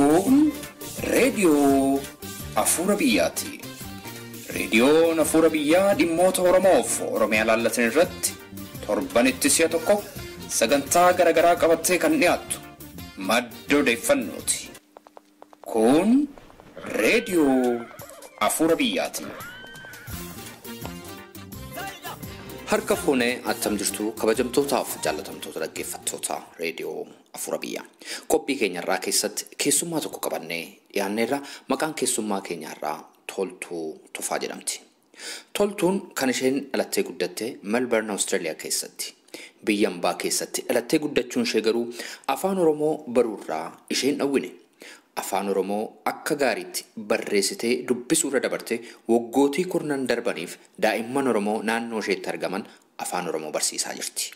Kun Radio Afura Biyyati. Radio Afura Biyyaa dhimmoota Oromoof Oromiyaa laallatan irratti torbanitti si'a tokko sagantaa garaagaraa qabattee kan dhiyaattu madda odeeffannooti. Kun Radio Afura Biyyati. Harka fuunee attam jirtu kabajamtootaaf jaallatamtoota dhaggeeffattoota reediyoo Afura Biyyaa. Qophii keenyarraa keessatti keessummaa tokko qabannee dhiyaanneerra. Maqaan keessummaa keenyarraa Toltuu Tufaa jedhamti. Toltuun kan isheen dhalattee guddatte Melbourne Australia keessatti. Biyya ambaa keessatti dhalattee guddachuun ishee garuu afaan Oromoo baruurraa isheen dhawwine. Afaan Oromoo akka gaariitti barreessitee dubbisuu irra dabarte waggootii kurnan darbaniif daa'imman Oromoo naannoo isheetti argaman afaan Oromoo barsiisaa jirti.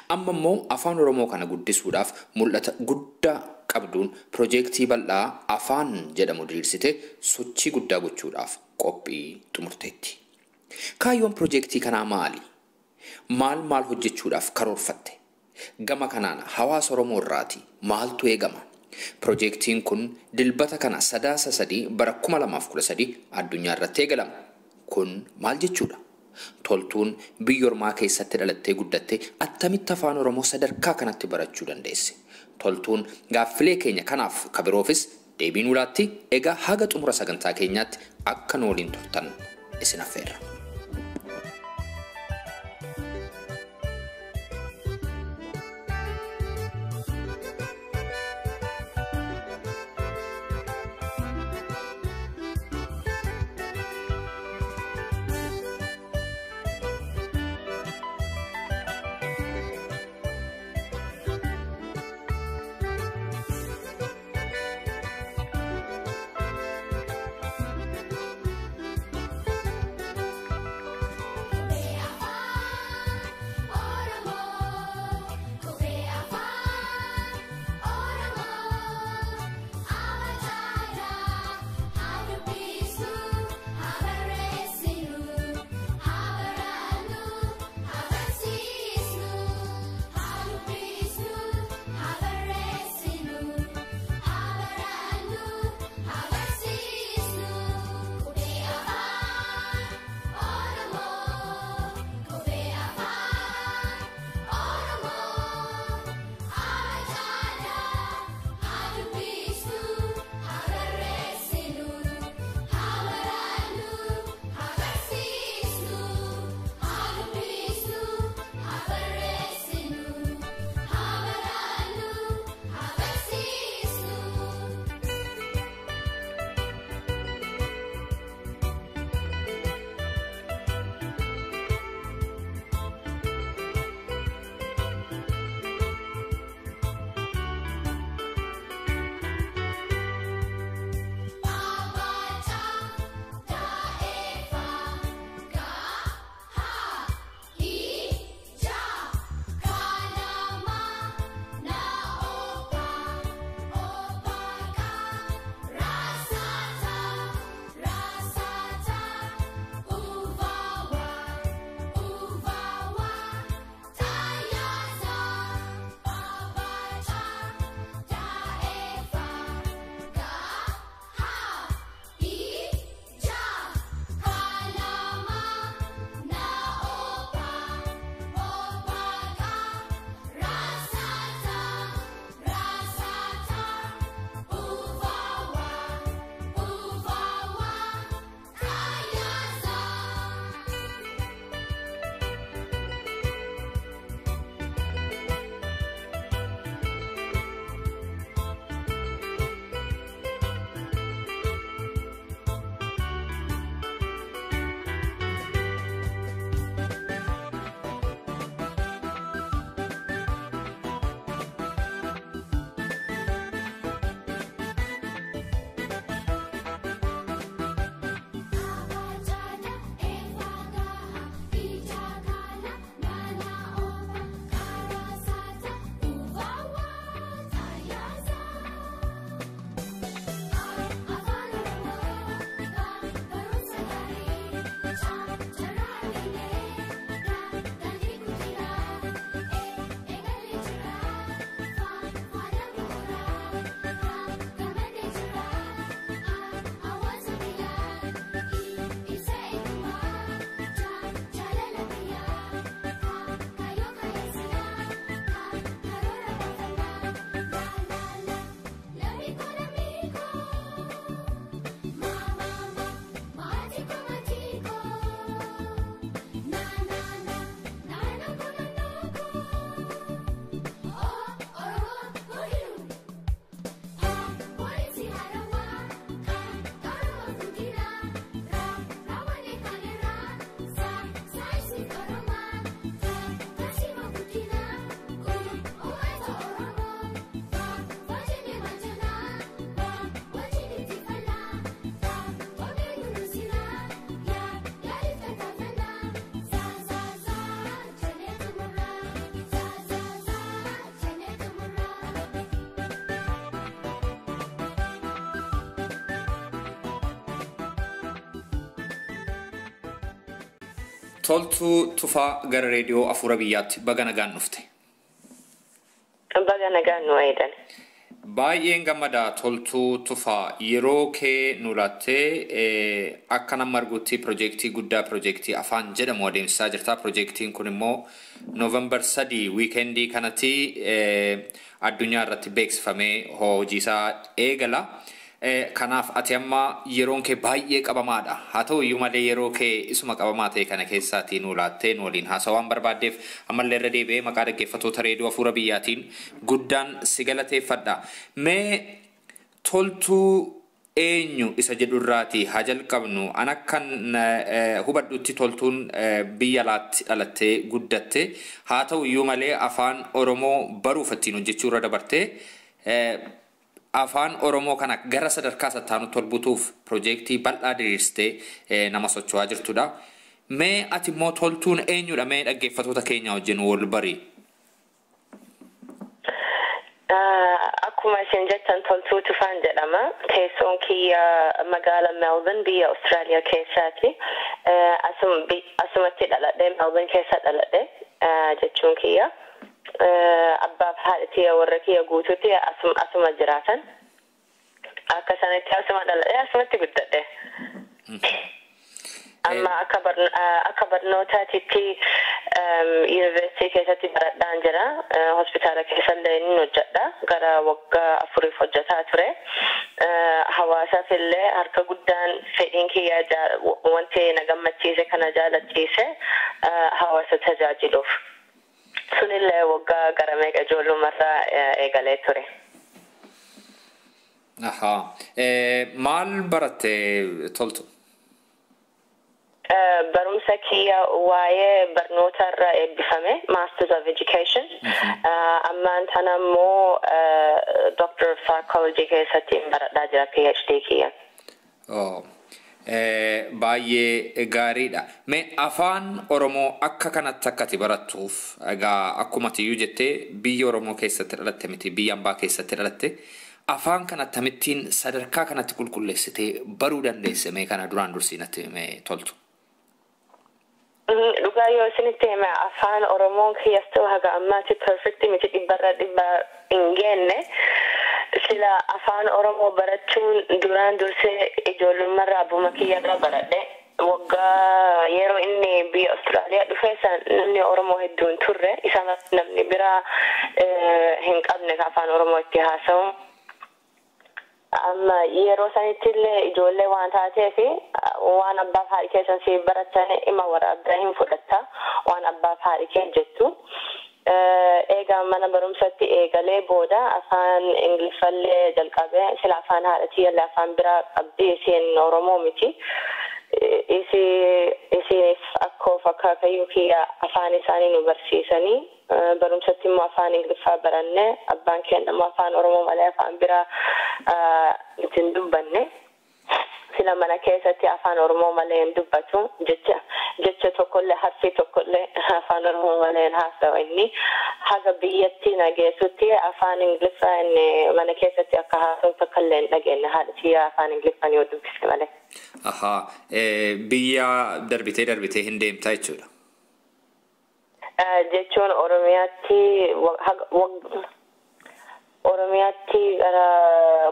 Amma immoo afaan Oromoo kana guddisuudhaaf mul'ata guddaa qabduun piroojeektii bal'aa afaan jedhamu diriirsitee sochii guddaa gochuudhaaf qophii xumurteetti. Kaayyoon piroojeektii kanaa maali? Maal hojjechuudhaaf karoorfatte? Gama kanaan hawaasa Oromoo irraati maaltu eegama? Piroojeektiin kun dilbata kana sadaasa 3 bara 2013 addunyaa irratti eegalama. Kun maal jechuudha? Toltuun biyya ormaa keessatti dhalattee guddatte attamitti afaan Oromoo sadarkaa kanatti barachuu dandeesse? Toltuun gaaffilee keenya kanaaf kabiroofis deebii nuu laatti. Egaa haga xumura sagantaa keenyaatti akka nu waliin turtan isin affeerra. تولتو تفا غر راديو أفورابيات بغانا غان نفته بغانا غان نويدن بايين غمدا تولتو تفا يروكي نولاتي أكنا مرغوتي بروجيكتي غودا بروجيكتي أفان جدا مودين ساجرتا بروجيكتين كونمو نوفمبر سدي ويكندي كانتي الدنيا راتي بيكس فمي هو جيسا إيغلا kanaaf ati amma yeroon kee baay'ee qabamaadha haa ta'u iyyuu malee yeroo kee isuma qabamaa ta'e kana keessaatii nu laattee nu waliin haasawaan barbaaddeef ammallee irra deebi'ee maqaa dhaggeeffattoota reediyoo Afuura Biyyaatiin guddaan si galateeffadha. Mee toltuu eenyu isa jedhurraati haa jalqabnu an akkan hubadhutti toltuun biyya alaatti dhalattee guddatte haa ta'u iyyuu malee afaan Oromoo baruuf ittiin hojjechuu irra dabartee afaan Oromoo kana gara sadarkaa sattaanu tolbutuuf projektii bal'aa diriirstee nama socho'aa jirtudha. Mee ati immoo toltuun eenyudha mee dhaggeeffattoota keenya wajjin wal barii? Akkuma isin jettan Toltuu Tufaan jedhama. Teessoon kiyya magaalaa Melbourne biyya Austraaliyaa keessaati. Asumatti dhaladhee Melbourne keessa dhaladhe jechuun kiyya. Abbaaf haadhatii warra kiyya guutuutti asuma jiraatan akka sanatti asuma dhaladhe asumatti guddadhe amma akka barnootaatitti yuunivarsiitii keessatti baradhaan jira hospitaala keessallee ni hojjedha gara waggaa 4 hojjetaa ture hawaasaaf illee harka guddaan fedhiin kiyya wanti na gammachiise kana jaalachiise hawaasa tajaajiluuf sunillee waggaa gara meeqa ijoollumarraa eegalee ture. Maal baratte Toltu? Barumsa kiyya waa'ee barnootarra eebbifame Masters of Education. Ammaan tana immoo Doctor of Psychology keessatti baradhaa jira PhD kiyya. Baay'ee gaariidha. Mee afaan Oromoo akka kanatti akkati barattuuf egaa akkuma tiyyuu jettee biyya Oromoo keessatti dhalatte miti biyya ambaa keessatti dhalatte afaan kana tamittiin sadarkaa kanatti qulqulleessitee baruu dandeesse mee kana duraan dursiinatti mee Toltu? Dhugaa yoo isinitti hime afaan Oromoon kiyyastoo haga ammaatti perfecti miti dhibbarra hin geenne sila afaan Oromoo barachuun duraan dursee ijoollummarraa abbuma kiyyarraa baradhe waggaa yeroo inni biyya Austraaliyaa dhufe namni Oromoo hedduun turre isa namni biraa hin qabne afaan Oromoo itti haasa'u amma yeroo sanittillee ijoollee waan taateef waan abbaaf haadhi keessan si baratan ima waraabdaa hin fudhatta waan abbaaf haadhi kee jettu eegaa mana barumsatti eegalee booda afaan Ingiliffallee jalqabee sila afaan haadhatii afaan biraa qabdi isiin Oromoo miti isiif akkoof akaakayyuu kiyya afaan isaanii nu barsiisanii barumsatti immoo afaan Ingiliffaa baranne abbaan keenya immoo afaan Oromoo malee afaan biraa ittiin dubbanne sila mana keessatti afaan Oromoo malee hin dubbatu jecha tokkollee harfi tokkollee afaan Oromoo malee hin haasa'u inni haga biyyatti nageessutti afaan Ingiliffaa inni mana keessatti akka haasa'u tokkollee hin dhageenye haadhatii afaan Ingiliffaan yoo dubbise malee. Biyya darbitee hin deemtaa jechuudha. Jechuun Oromiyaatti gara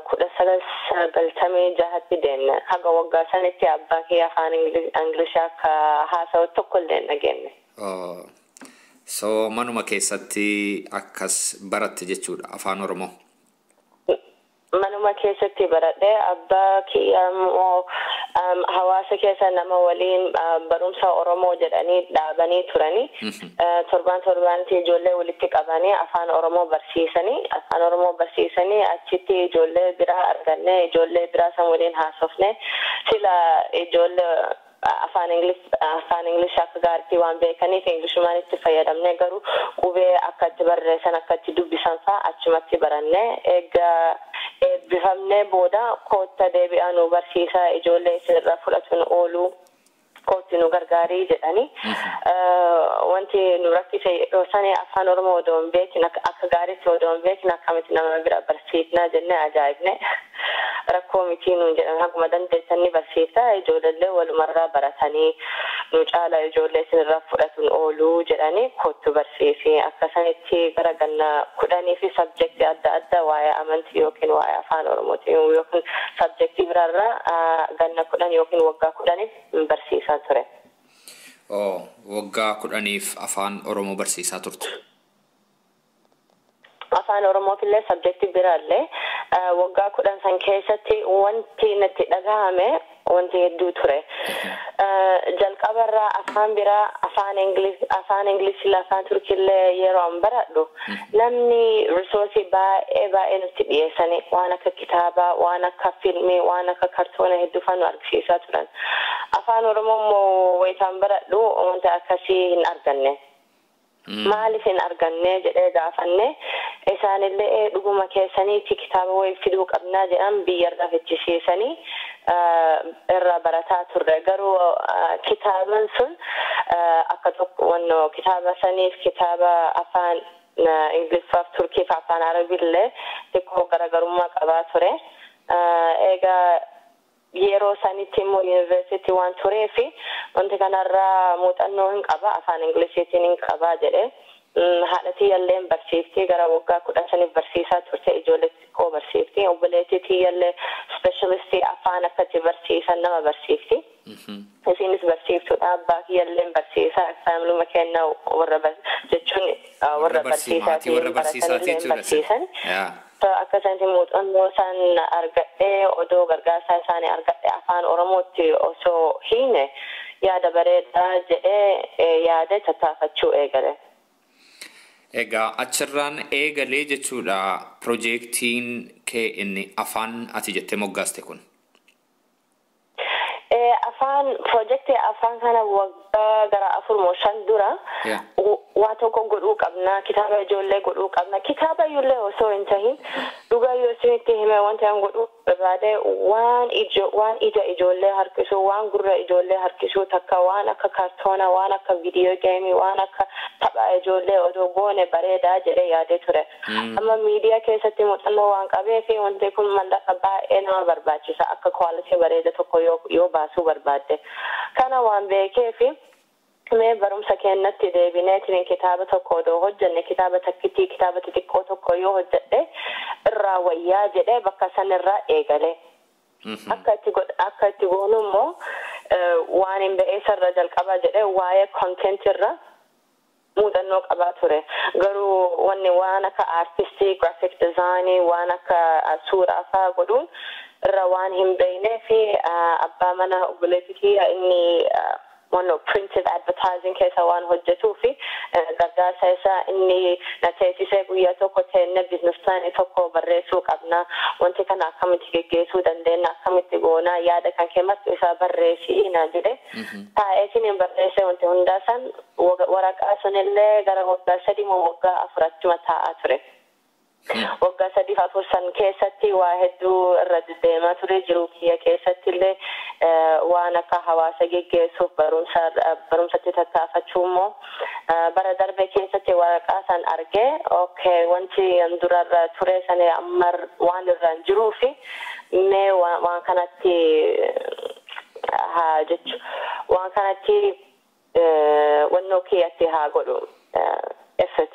1996 deemne haga waggaa sanitti abbaa kee afaan Ingilishii akka haasa'u tokkollee hin dhageenye. So manuma keessatti akkas baratte jechuudha afaan Oromoo. Manuma keessatti baradhe abbaa kiyyamoo hawaasa keessa nama waliin barumsa Oromoo jedhanii dhaabanii turanii torbaanitti ijoollee walitti qabanii afaan Oromoo barsiisanii achitti ijoollee biraa arganne ijoollee biraa san waliin haasofne sila ijoollee afaan Ingilish akka gaariitti waan beekaniif Ingilishummaan itti fayyadamne garuu qubee akka itti barreessan akka itti dubbisan fa'aa achumatti baranne egaa eebbifamnee booda kootta deebi'aa nu barsiisaa ijoollee isinirraa fudhatuun ooluu kootti nu gargaarii jedhanii wanti nu rakkise sanii afaan Oromoo odoo hin beekin akka gaariitti odoo hin beekin akkamitti nama bira barsiisnaa jennee ajaa'ibne rakkoo mitii nuun jedhan haguma dandeessanii barsiisaa ijoollee walumarraa baratanii nu caala ijoollee isinirraa fudhatuun ooluu jedhanii kottu barsiisi akkasanitti gara ganna 10 fi subjecti adda adda waa'ee amantii yookiin waa'ee afaan oromootiin yookiin subjecti biraarraa ganna 10 yookiin waggaa 10 barsiisaa ture. Waggaa 10 afaan oromoo barsiisaa turte. Afaan oromootillee subjecti biraallee waggaa 10 san keessatti wanti natti dhagahame wanti hedduu ture. Jalqabarraa afaan biraa afaan ingilisi afaan turkillee yeroo an baradhu namni risoorsii baay'ee nutti dhiyeessanii waan akka kitaabaa waan akka filmii waan akka kartoona hedduu faan nu argisiisaa turan. Afaan oromoo immoo wayitaan baradhu wanta akkasii hin arganne. Maaliif hin arganne jedhee gaafanne isaanillee dhuguma keessaniitti kitaaba wayii fiduu qabnaa jedhan biyyarraa fichisiisanii irraa barataa turre garuu kitaaban sun akka tokko wanno kitaaba saniif kitaaba afaan ingiliffaaf turkiif afaan arabillee xiqqoo garaagarummaa qabaa ture. Egaa yeroo sanitti immoo yuunivarsiitii waan tureefi wanti kanarraa muuxannoo hin qaba afaan ingilisiitiin hin qaba jedhe haadhatii yalleen barsiiftii gara waggaa 10 barsiisaa turte ijoollee xiqqoo barsiiftii obboleettii yallee specialistii afaan akkatti barsiisan nama barsiifti. Isinis barsiiftuudha abbaa yalleen barsiisaa faamiluma kenna warra jechuun warra barsiisaa barsiisan. Akkasatti muuxannoo isaan argadhee odoo gargaarsaa isaanii argadhee afaan oromootti osoo hiine yaada bareedaa jedhee yaada tattaafachuu eegale. Egaa achirraan eegalee jechuudha piroojeektiin kee inni afaan ati jettee moggaaste kun. Projekti afaan kana waggaa gara 4-5 dura waa tokko godhuu qabna kitaaba ijoollee godhuu qabna kitaaba ijoollee osoo hin tahin dhugaa yoo isinitti hime wanti an godhuu barbaade waan ija ijoollee harkisuu waan gurra ijoollee harkisuu takka waan akka kaartoona waan akka viidiyoo geemii waan akka tapha ijoollee odoo goone bareedaa jedhee yaadee ture. Amma miidiyaa keessatti muuxannoo waan qabeef wanti kun mallaqa baay'ee nama barbaachisa akka kwaalitii bareeda tokko yoo baasuu barbaadde. Kana waan beekeefi mee barumsa kennatti deebineetiin kitaaba tokko odoo hojjenne kitaaba takkitii kitaaba xixiqqoo tokko yoo hojjedhe irraa wayyaa jedhee bakka sanirraa eegale. Akka itti goonu immoo waan hin be'eessarra jalqabaa jedhee waa'ee kontentirra muuxannoo qabaa ture. Garuu wanni waan akka aartistii graphic design waan akka suuraa fa'aa godhuun irra waan hin beeknee fi abbaa mana obboleettii inni printed advertising keessa waan hojjetuu fi gargaarsa isaa inni na teessisee guyyaa tokko teenne business plan tokko barreessuu qabna wanti kana akkamitti geggeessuu dandeenya akkamitti goonaa yaada kan keematti isaa barreessii na jedhe taa'eetiin barreessee wanti hundaa san waraqaa sanillee gara waggaa 3 moo waggaa 4 taa'aa ture. Waggaa 3-4 san keessatti waa hedduu irra deemaa ture jiruu kiyya keessatti illee waan akka hawaasa geggeessuuf barumsatti tattaafachuu immoo bara darbe keessatti waraqaa san argee wanti durarra ture sanii amma waan irraan jiruu fi mee waan kanatti haa jechu waan kanatti wannoo kiyyatti haa godhu effort.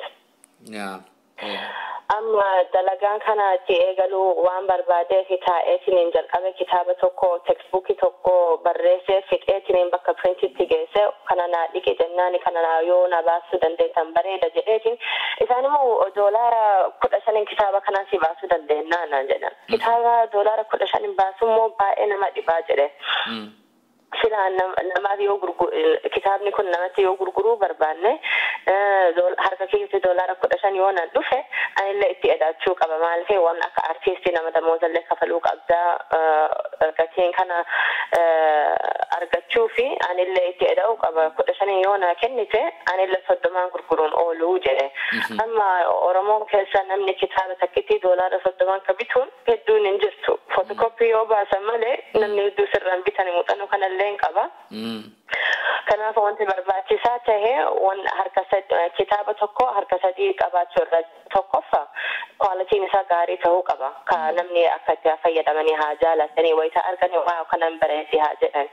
Amma dalagaan kanatti eegaluu waan barbaadeef taa'eetiin jalqabe kitaaba tokko textbookii tokko barreessee fixeetiin bakka printitti geesse kana naa dhiqe jennaan kana yoo na baasuu dandeessan bareeda jedheetiin isaan immoo doolaara 15 kitaaba kanaan si baasuu dandeennaa naan jedhan kitaaba doolaara 15 baasuu immoo baay'ee nama dhibaa jedhe. Silaan namaaf yoo kitaabni kun namatti yoo gurguruu barbaanne harka keessatti doolaara 15 yoo nan dhufe anillee itti edaachuu qaba maaliif waan akka artiistii nama damootallee kafaluu qabdaa gatiin kana argachuu fi anillee itti eda'uu qaba 15 yoo na kennite anillee 30 gurguruun ooluu jedhe. Amma Oromoo keessa namni kitaaba takkitti doolaara 30 ka bituun hedduun hin jirtu. Footokooppii yoo baasan malee namni hedduu sirraan bitan muuxannoo kanallee qaba. Kanaaf wanti barbaachisaa ta'e kitaaba tokko harka 3 qabaachuu irra tokkoffa quality isa gaarii ta'uu qaba ka namni akka itti fayyadamanii haa jaalatanii wayita arganii waa kanan bareetii haa jedhan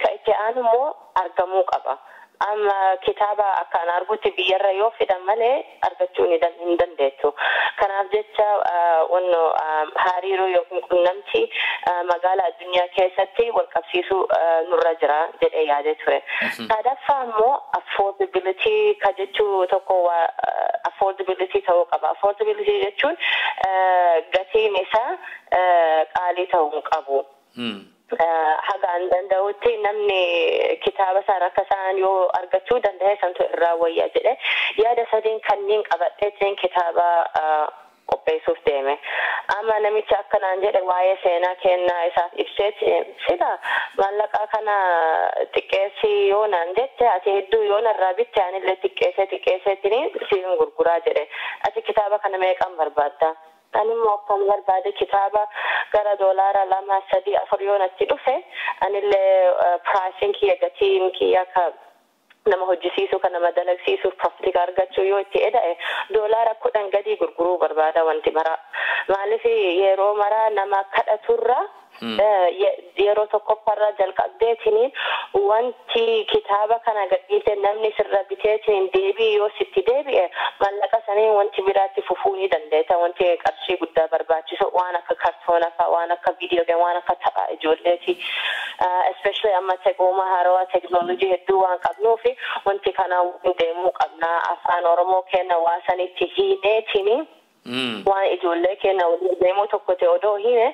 ka itti aanu immoo argamuu qaba amma kitaaba akkaan argutti biyyarra yoo fidan malee argachuu hin dandeettu kanaaf jecha wanno hariiroo yookiin qunnamtii magaalaa addunyaa keessatti wal qabsiisuu nurra jira jedhee yaadee ture sadaffaa immoo affordability ka jechuu tokko affordability ta'uu qaba affordability jechuun gatiin isaa qaalii ta'uu hin qabu hagaan danda'utti namni kitaaba isaa rakka isaan yoo argachuu danda'e santu irraa wayyaa jedhe yaada sadiin kanneen qabadheetiin kitaaba qopheessuuf deeme amma namichi akkanaan jedhe waa'ee seenaa kennaa isaaf ibseeti sila maallaqaa kana xiqqeessii yoo naan jette ati hedduu yoo narraa bitte anillee xiqqeesseetiin siin gurguraa jedhe ati kitaaba kana meeqan barbaadda ani moofan barbaade kitaaba gara $2 2 3 4 yoo natti dhufe anillee pricing kiyya gatiin kiyya ka nama hojjisiisu kana madalagsiisuuf profit argachuu yoo itti eda'e $10 gadi gurguruu barbaada wanti mara maaliif yeroo mara nama kadhaturra yeroo tokkoffarra jalqabdeetiniin wanti kitaaba kana gadhiise namni sirra biteetiin deebii yoo sitti deebi'e mallaqa sanii wanti biraatti fufuu ni dandeeta wanti qarshii guddaa barbaachisu waan akka kartoona fa'aa waan akka viidiyoo game waan akka taphaa ijoolleeti especially amma tegooma haarawaa teknoolojii hedduu waan qabnuufi wanti kana deemuu qabna afaan oromoo kenna waa sanitti hiineetiniin waan ijoollee kenna waliin deemuu tokko ta'e odoo hime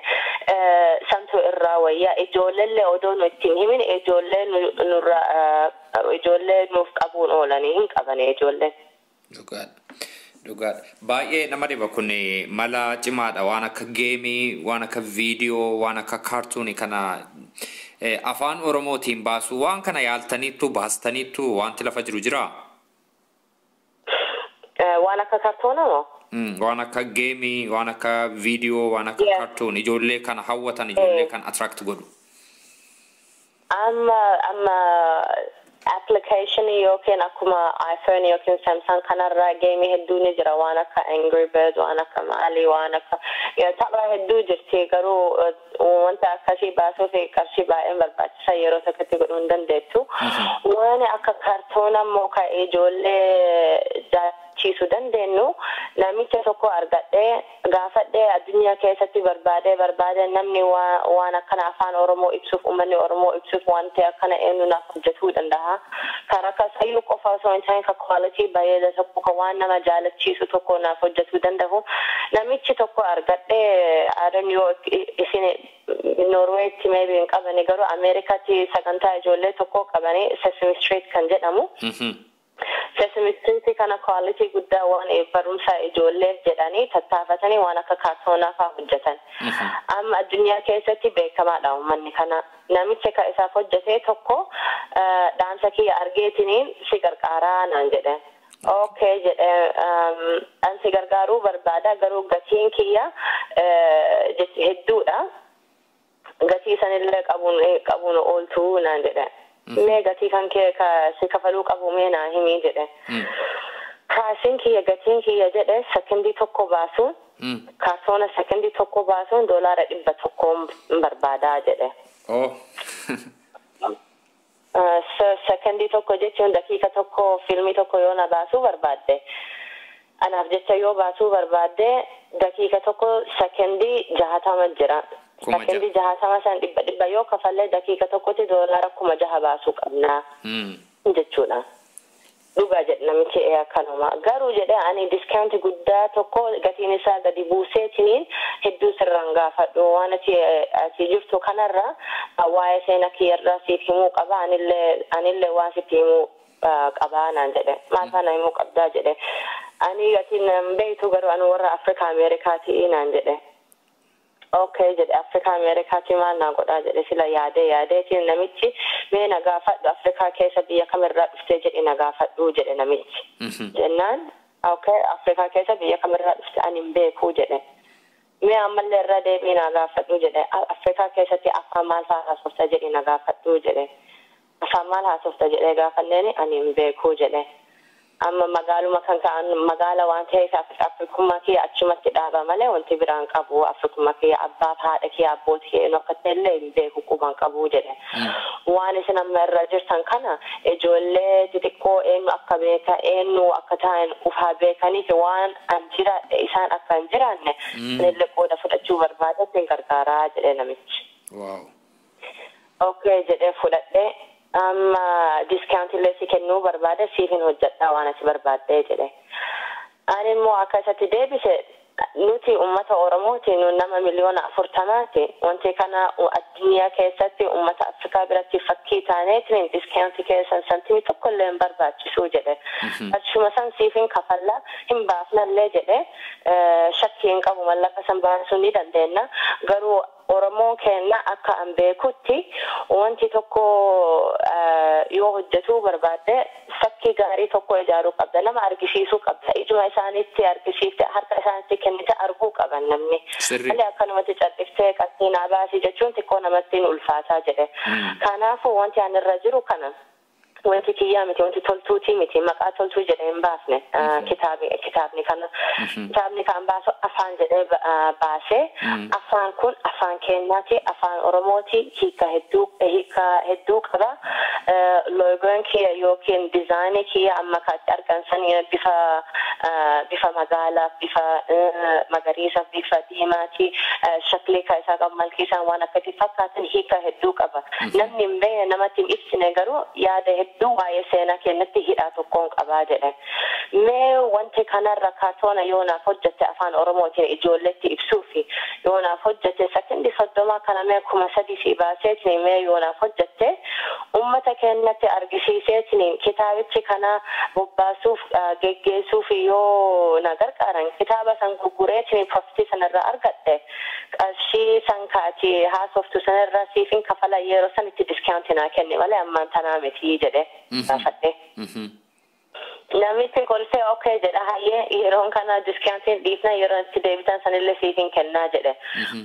santu irraa wayyaa ijoolleellee odoo nu ittiin himin ijoollee nuuf qabuun oolanii hin qabane ijoolleen. Dhugaadha. Baay'ee nama dhiba kun mala cimaadha waan akka geemii, waan akka viidiyoo, waan akka kaartuunii kana afaan oromootiin baasu waan kana yaaltaniittu baastaniittu wanti lafa jiru jiraa? Waan akka kaartoonaa moo? waan akka geemii, waan akka viidiyoo, waan akka kaartuun ijoollee kana hawwatan ijoollee kan attract godhu. Amma application yookiin akkuma iPhone yookiin Samsung kanarraa geemii hedduu ni jira waan akka Angry Birds waan akka maalii waan akka tapha hedduu jirti garuu wanta akkasii baasuuf qarshii baay'een barbaachisa yeroo tokkotti godhuu hin dandeettu waan akka kaartoona immoo ka ijoollee chiisu dandeenyu namicha tokko argadhee gaafadhee addunyaa keessatti barbaade namni waan akkana afaan oromoo ibsuuf uummanni oromoo ibsuuf wanti akkana eenyu naaf hojjetuu danda'a karaa kasayyuu qofa osoo hin taane ka quality bareeda tokko ka waan nama jaalachiisu tokko naaf hojjetuu danda'u namichi tokko argadhee aadan yoo isin Norweetti maybe hin qabani garuu Ameerikaatti sagantaa ijoollee tokko qabani Sesame Street kan jedhamu. Sesame Street kana quality guddaa waan barumsa ijoolleef jedhanii tattaafatanii waan akka kaartoonaa fa'aa hojjetan. Amma addunyaa keessatti beekamaadha uummanni kana. Namicha ka isaaf hojjetee tokko dhaamsa kiyya argeetiniin si gargaaraa naan jedhe. Okay jedhe an si gargaaruu barbaada garuu gatiin kiyya hedduudha. Gatii sanillee qabuun ooltuu naan jedhe. Mee gatii kan kee si kafaluu qabu mee naa himii jedhe. Kaasiin kiyya gatiin kiyya jedhe sekondii tokko baasuun kaartoona sekondii tokko baasuun $100 barbaadaa jedhe. Sekondii tokko jechuun daqiiqa tokko filmii tokko yoo na baasuu barbaadde anaaf jecha yoo baasuu barbaadde daqiiqa tokko sekondii 60 jira. Sekondii 60 san dhibba yoo kafallee daqiiqa tokkotti $6 baasuu qabna jechuudha. Dhugaa jedhe namichi akkanuma garuu jedhe ani discount guddaa tokko gatiin isaa gadi buuseetiniin hedduu sirraan gaafadhu waan ati jirtu kanarra waa'ee seenaa kiyyarraa siif himuu qaba anillee waan sitti himuu qabaa naan jedhe maal faana himuu qabdaa jedhe ani gatiin beektu garuu ani warra Afrikaa Ameerikaati naan jedhe. Okay jedhe Afrikaa Ameerikaatti maal naa godhaa jedhe sila yaadeetiin namichi mee na gaafadhu Afrikaa keessa biyya kamirraa dhuftee jedhe na gaafadhu jedhe namichi. Jennaan okay Afrikaa keessa biyya kamirraa dhufte ani hin beekuu jedhe. Mee ammallee irra deebii na gaafadhu jedhe Afrikaa keessatti afaan maal haasofta jedhe na gaafadhu jedhe. Afaan maal haasofta jedhe gaafanneeni ani hin beekuu jedhe. amma magaaluma kan ka'an magaala waan ta'eef Afrikummaa kee achumatti dhaaba malee wanti biraan qabu Afrikummaa kee abbaaf haadha kee abbootii kee akka ta'ellee hin beeku quban qabu jedhe waan isin amma irra jirtan kana ijoollee xixiqqoo eenyu akka beeka eenyu akka ta'an ufaa beekaniif waan anjira isaan akka hin jiraanne illee qooda fudhachuu barbaadetti hin gargaaraa jedhe namichi. Wow. Okay jedhe fudhadhee amma discountillee si kennuu barbaade siifin hojjedhaa waan ati barbaadde jedhe. Ani immoo akkasatti deebise nuti ummata Oromooti nama miliyoona 40ti wanti kana addunyaa keessatti ummata Afrikaa biratti fakkii taaneetiin discounti keessan santimii tokkollee hin barbaachisu jedhe. Achuma san siifin kafalla hin baafnallee jedhe shakkii hin qabu mallaqa san baasuu ni dandeenya garuu Oromoon kenna akka an beekutti wanti tokko yoo hojjetu barbaadde fakkii gaarii tokko ijaaruu qabda nama argisiisuu qabda ijuma isaaniitti argisiifte harka isaaniitti kennite arguu qaban namni malee akkanumatti calliftee qaxiinaa baasii jechuun xiqqoo namatti ulfaataa jedhe kanaafuu wanti an irra jiru kana wanti kiyyaa miti wanti toltuutii miti maqaa toltuu jedhee hin baasne kitaabni kan baasu afaan jedhee baasee afaan kun afaan keenyaati afaan Oromooti hiika hedduu qaba loogoon kiyya yookiin diizaayinii kiyya amma kaatti argansan bifa magaalaa bifa magariisa bifa diimaati shaklii isaa qabu malkii isaan waan akkatti fakkaatan hiika hedduu qaba namni hin beekne namatti hin ibsine garuu yaada hedduu waa'ee seenaa keenyatti hidhaa tokkoon qabaa jedhe mee wanti kanarra kaartoona yoonaaf hojjette afaan Oromootiin ijoolletti ibsuufi yoonaaf hojjette sakindii 30 kana mee 3,000 si baaseetiin mee yoonaaf hojjette ummata keenyatti argisiiseetiin kitaabichi kana bobbaasuuf geggeessuuf yoo na gargaaran kitaaba san gurgureetiin profitii sanarra argadhe qarshii san kaati haasoftu sanarra siifin kafala yeroo sanitti diskaawuntinaa kenne malee ammaan tanaa miti jedhe gaafadhe. Namichi kolfee okay jedha hayyee yeroon kana diskaawuntiin dhiifna yeroo itti deebitan sanillee siifin kennaa jedhe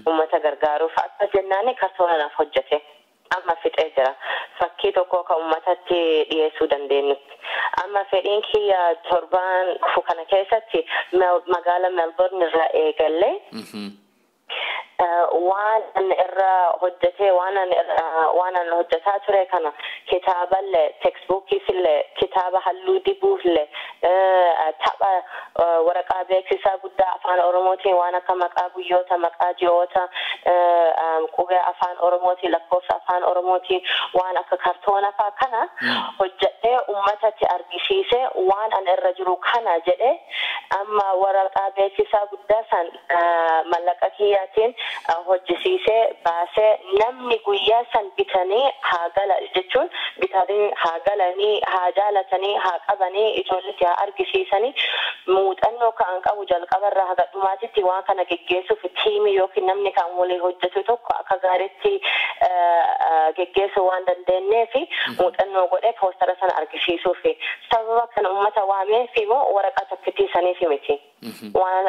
ummata gargaaruuf akka jennaani kartoonanaaf hojjete. Amma fixee jira fakkii tokko kan ummatatti dhiyeessuu dandeenyutti amma fedhiin kiyya torbaan kana keessatti magaala Melbourne irraa eegalee waan irra hojjetee waan an hojjetaa ture kana kitaaballee textbookillee kitaaba halluu dibuullee tapha waraqaa beeksisaa guddaa afaan Oromootiin waan akka maqaa guyyoota maqaa ji'oota qubee afaan Oromootiin lakkoofsa afaan Oromootiin waan akka kartoona faa kana hojjetee ummatatti argisiisee waan an irra jiru kana jedhe amma waraqaa beeksisaa guddaa san mallaqa kiyyaatiin hojjisiisee baasee namni guyyaa san bitanii haa gala jechuun bitanii haa galanii haa jaalatanii haa qabanii ijoolletti haa argisiisanii muuxannoo kan qabu jalqabarraa haga dhumaatitti waan kana geggeessuuf tiimii yookiin namni kan walii hojjetu tokko akka gaariitti geggeessuu waan dandeenyeef muuxannoo godhee poostara sana argisiisuuf sababa kana uummata waameef immoo waraqaa takkitii saniif miti. Waan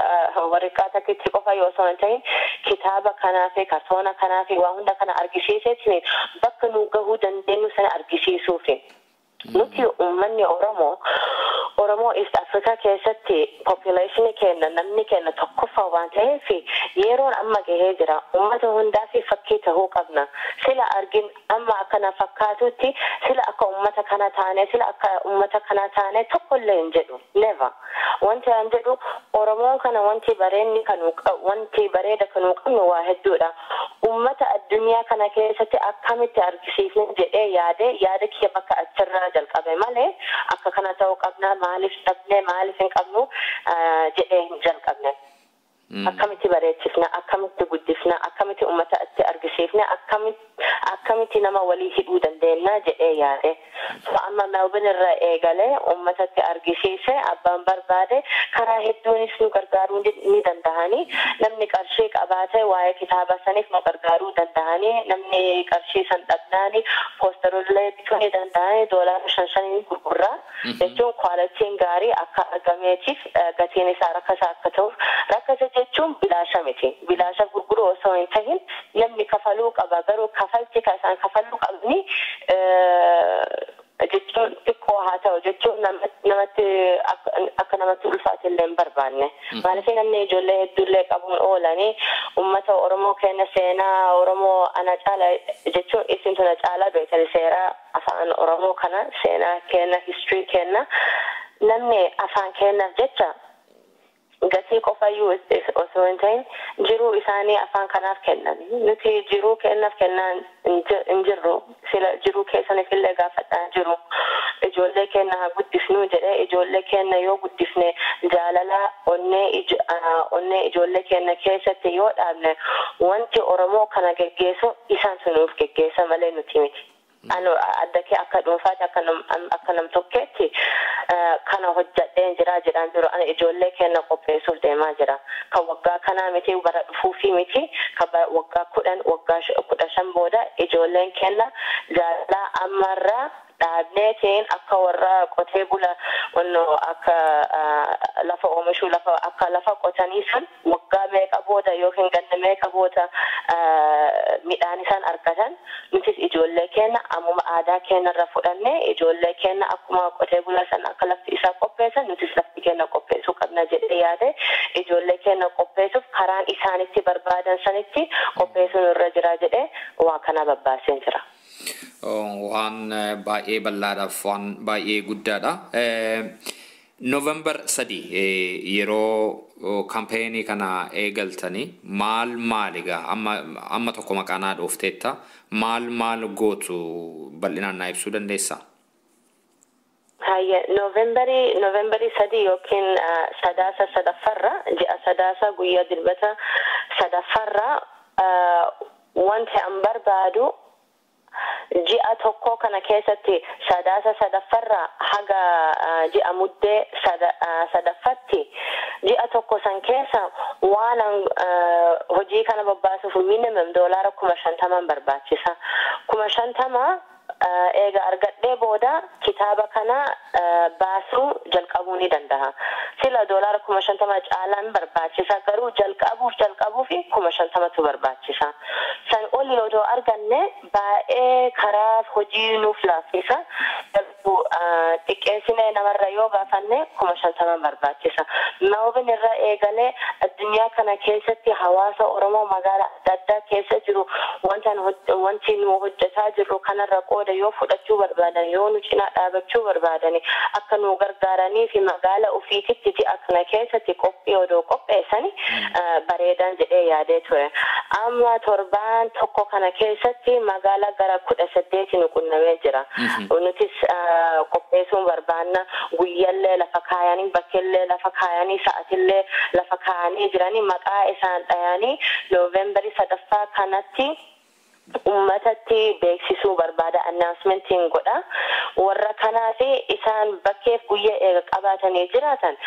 waraqaa takkitii qofa yoo ta'an ta'in kitaaba kanaa fi kartoona kanaa fi waan hunda kana argisiiseetiin bakka nu gahuu dandeenyu sana argisiisuuf. Nuti uummanni Oromoo East Africa keessatti population keenya namni keenya tokkoffaa waan ta'eef yeroon amma gahee jira uummata hundaa fi fakkii ta'uu qabna sila argin amma akkana fakkaatutti sila akka uummata kana taane sila akka uummata kana taane tokkollee hin jedhu never wanti an jedhu Oromoon kana wanti bareeda kanu qabnu waa hedduudha uummata addunyaa kana keessatti akkamitti argisiifne jedhee yaada kiyya bakka achirraa jalqabe malee akka kana ta'uu qabna maaliif dhabne maaliif hin qabnu jedhee hin jalqabne akkamitti bareechifna akkamitti guddifna akkamitti uummata itti argisiifna akkamitti nama walii hidhuu dandeenya jedhee yaade amma Melbourne irraa eegalee uummatatti argisiise abbaan barbaade karaa hedduunis nu gargaaruu ni danda'anii namni qarshii qabaate waa'ee kitaaba saniif nu gargaaruu danda'anii namni qarshii san dhabnaanii poosterollee bituu ni danda'anii $5 gurgurraa jechuun kwaalitiin gaarii akka argameetiif gatiin isaa rakkasaa akka ta'uuf rakkasa jechuun bilaasha miti bilaasha gurguruu osoo hin tahin namni kafaluu qaba garuu kafalti isaan kafaluu qabni jechuun xiqqoo rakkoo haa ta'u jechuun namatti akka namatti ulfaate illee hin barbaanne. Maaliif namni ijoollee hedduullee qabuun oolanii uummata Oromoo keenya seenaa Oromoo ana caala jechuun isin tuna caalaa beekani seeraa afaan Oromoo kana seenaa keenya history keenya namni afaan keenyaaf jecha gatii qofayyuu osoo hin ta'in jiruu isaanii afaan kanaaf kennan nuti jiruu kennaaf kennaan hin jirru sila jiruu keessaniif illee gaafadhaa jiru ijoollee keenya haa guddisnuu jedhee ijoollee keenya yoo guddisne jaalala onnee ijoollee keenya keessatti yoo dhaabne wanti Oromoo kana geggeessu isaan sunuuf geggeessa malee nuti miti. Addakee akka dhuunfaatti akka nam tokkeetti kana hojjadheen jira jedhaan jiru ana ijoollee keenya qopheessuuf deemaa jira kan waggaa kanaa miti bara dhufuufi miti kan waggaa 15 booda ijoolleen keenya jaalala ammarraa dhaabneetiin akka warra qotee bula akka lafa oomishuu akka lafa qotanii san waggaa meeqa booda yookiin ganna meeqa booda midhaan isaan argatan nutis ijoollee keenya ammuma aadaa keenya irra fudhannee ijoollee keenya akkuma qotee bula san akka lafti isaa qopheessan nutis lafti keenya qopheessuu qabna jedhee yaade ijoollee keenya qopheessuuf karaan isaanitti barbaadan sanitti qopheessuun irra jira jedhee waa kana babbaaseen jira. Waan baay'ee bal'aadhaaf waan baay'ee guddaadha. November 3 yeroo kampeenii kana eegaltanii maal egaa amma tokko maqaanaa dhoofteetta maal gootu bal'inaan naa ibsuu dandeessaa? Novemberii 3 yookiin sadaasa ji'a sadaasa guyyaa dilbata sadaffarra wanti an barbaadu ji'a tokko kana keessatti sadaasa sadaffarra haga ji'a muddee sadaffatti ji'a tokko san keessa waan hojii kana babbaasuuf minimum $50 barbaachisa. 50 eega argadhee booda kitaaba kana baasuu jalqabuu ni danda'a. Sila $50 caalaan barbaachisa garuu jalqabuuf 50 barbaachisa. San oli yoo arganne baay'ee karaa hojii nuuf laaffisa. Xiqqeessinee namarra yoo gaafanne 50 barbaachisa. Noobin irra eegalee addunyaa kana keessatti hawaasa Oromoo magaalaa adda addaa keessa jiru wanti nu hojjetaa jirru kanarra qooda yoo fudhachuu barbaadan yoo nu cinaa dhaabachuu barbaadan akka nu gargaaranii fi magaalaa ofiititti ji'a kana keessatti qopheessani bareedan jedhee yaadee ture. Amma torbaan tokko kana keessatti magaalaa gara 18 nu qunnamee jira. Nutis qopheessuun barbaanna guyyaallee lafa kaayanii bakkeellee lafa kaayanii sa'atillee lafa kaayanii jiranii maqaa isaan dhayanii Noovembarii 3 kanatti ummatatti beeksisuu barbaada announcementiin godha warra kanaafi isaan bakkeef guyyaa eega qabaatanii jiraatan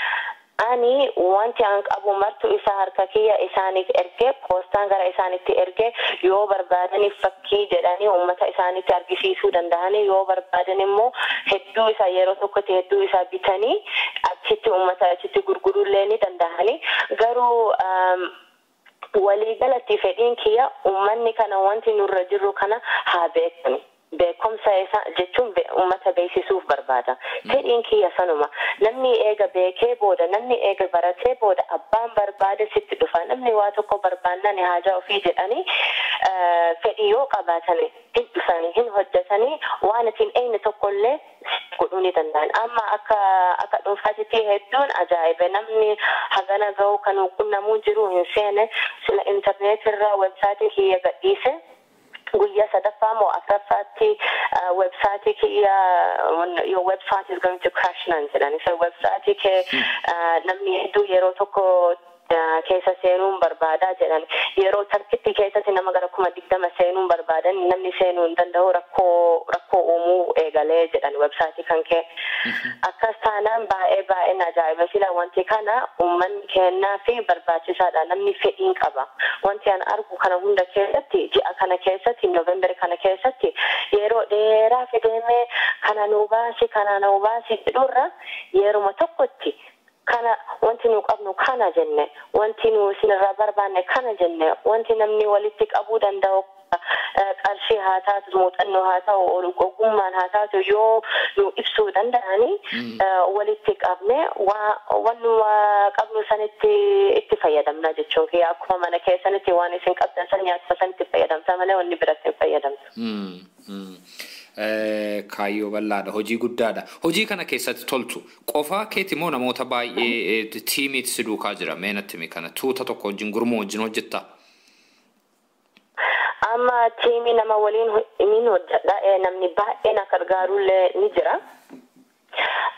ani wanti an qabu martu isa harka kiyya isaaniif ergee poostaan gara isaanitti ergee yoo barbaadaniif fakkii jedhanii ummata isaanitti argisiisuu danda'anii yoo barbaadan immoo hedduu isaa yeroo tokkotti hedduu isaa bitanii achitti ummata achitti gurguruullee ni danda'anii garuu waliigalatti fedhiin kiyya ummanni kana wanti nurra jirru kana haa beekani. Beekumsa isaa jechuun ummata beeksisuuf barbaada. Fedhiin kiyya sanuma. Namni eega beekee booda, namni eega baratee booda abbaan barbaade sitti dhufa. Namni waa tokko barbaannani haajaa ofii jedhanii fedhii yoo qabaatani hin dhufanii hin hojjetanii waan ittiin eenyu tokkollee godhuu ni danda'an. Amma akka dhuunfaatti hedduun ajaa'iba namni hagana ga'u kan qunnamuu jiru hin seene sila intarneetirraa websaayitii kiyya gadhiise. Guyyaa sadaffaa moo afuraffaatti websaayitii kiyya your website is going to crash nan jedhani. So websaayitii kee namni hedduu yeroo tokko keessa seenuun barbaadaa jedhan yeroo tarkitti keessatti nama gara 20 seenuun barbaadan namni seenuu hin danda'u rakkoo uumuu eegalee jedhan websaayitii kan kee akkas taanaan baay'ee ajaa'iba sila wanti kana uummanni kennaa fi barbaachisaadha namni fedhiin qaba wanti an argu kana hunda keessatti ji'a kana keessatti Noovembar kana keessatti yeroo dheeraa fideemee kana nu baasi jedhurra yeruma tokkotti kana wanti nu qabnu kana jenne wanti nu sinirraa barbaanne kana jenne wanti namni walitti qabuu danda'u qarshii haa taatu muuxannoo haa ta'u ogummaan haa taatu yoo nu ibsuu danda'anii walitti qabne wanuma qabnu sanitti itti fayyadamna jechuun kiyya akkuma mana keessanitti waan isin qabdan san nyaata sanitti fayyadamta malee wanni biratti hin fayyadamtu. Kaayyoo bal'aadha hojii guddaadha. Hojii kana keessatti toltu qofaa keeti moo namoota baay'ee tiimiitti si duukaa jira meenatti mi kana tuuta tokko wajjin gurmuu wajjin hojjetta? Amma tiimii nama waliin hin hojjedha namni baay'een akka gargaarullee ni jira.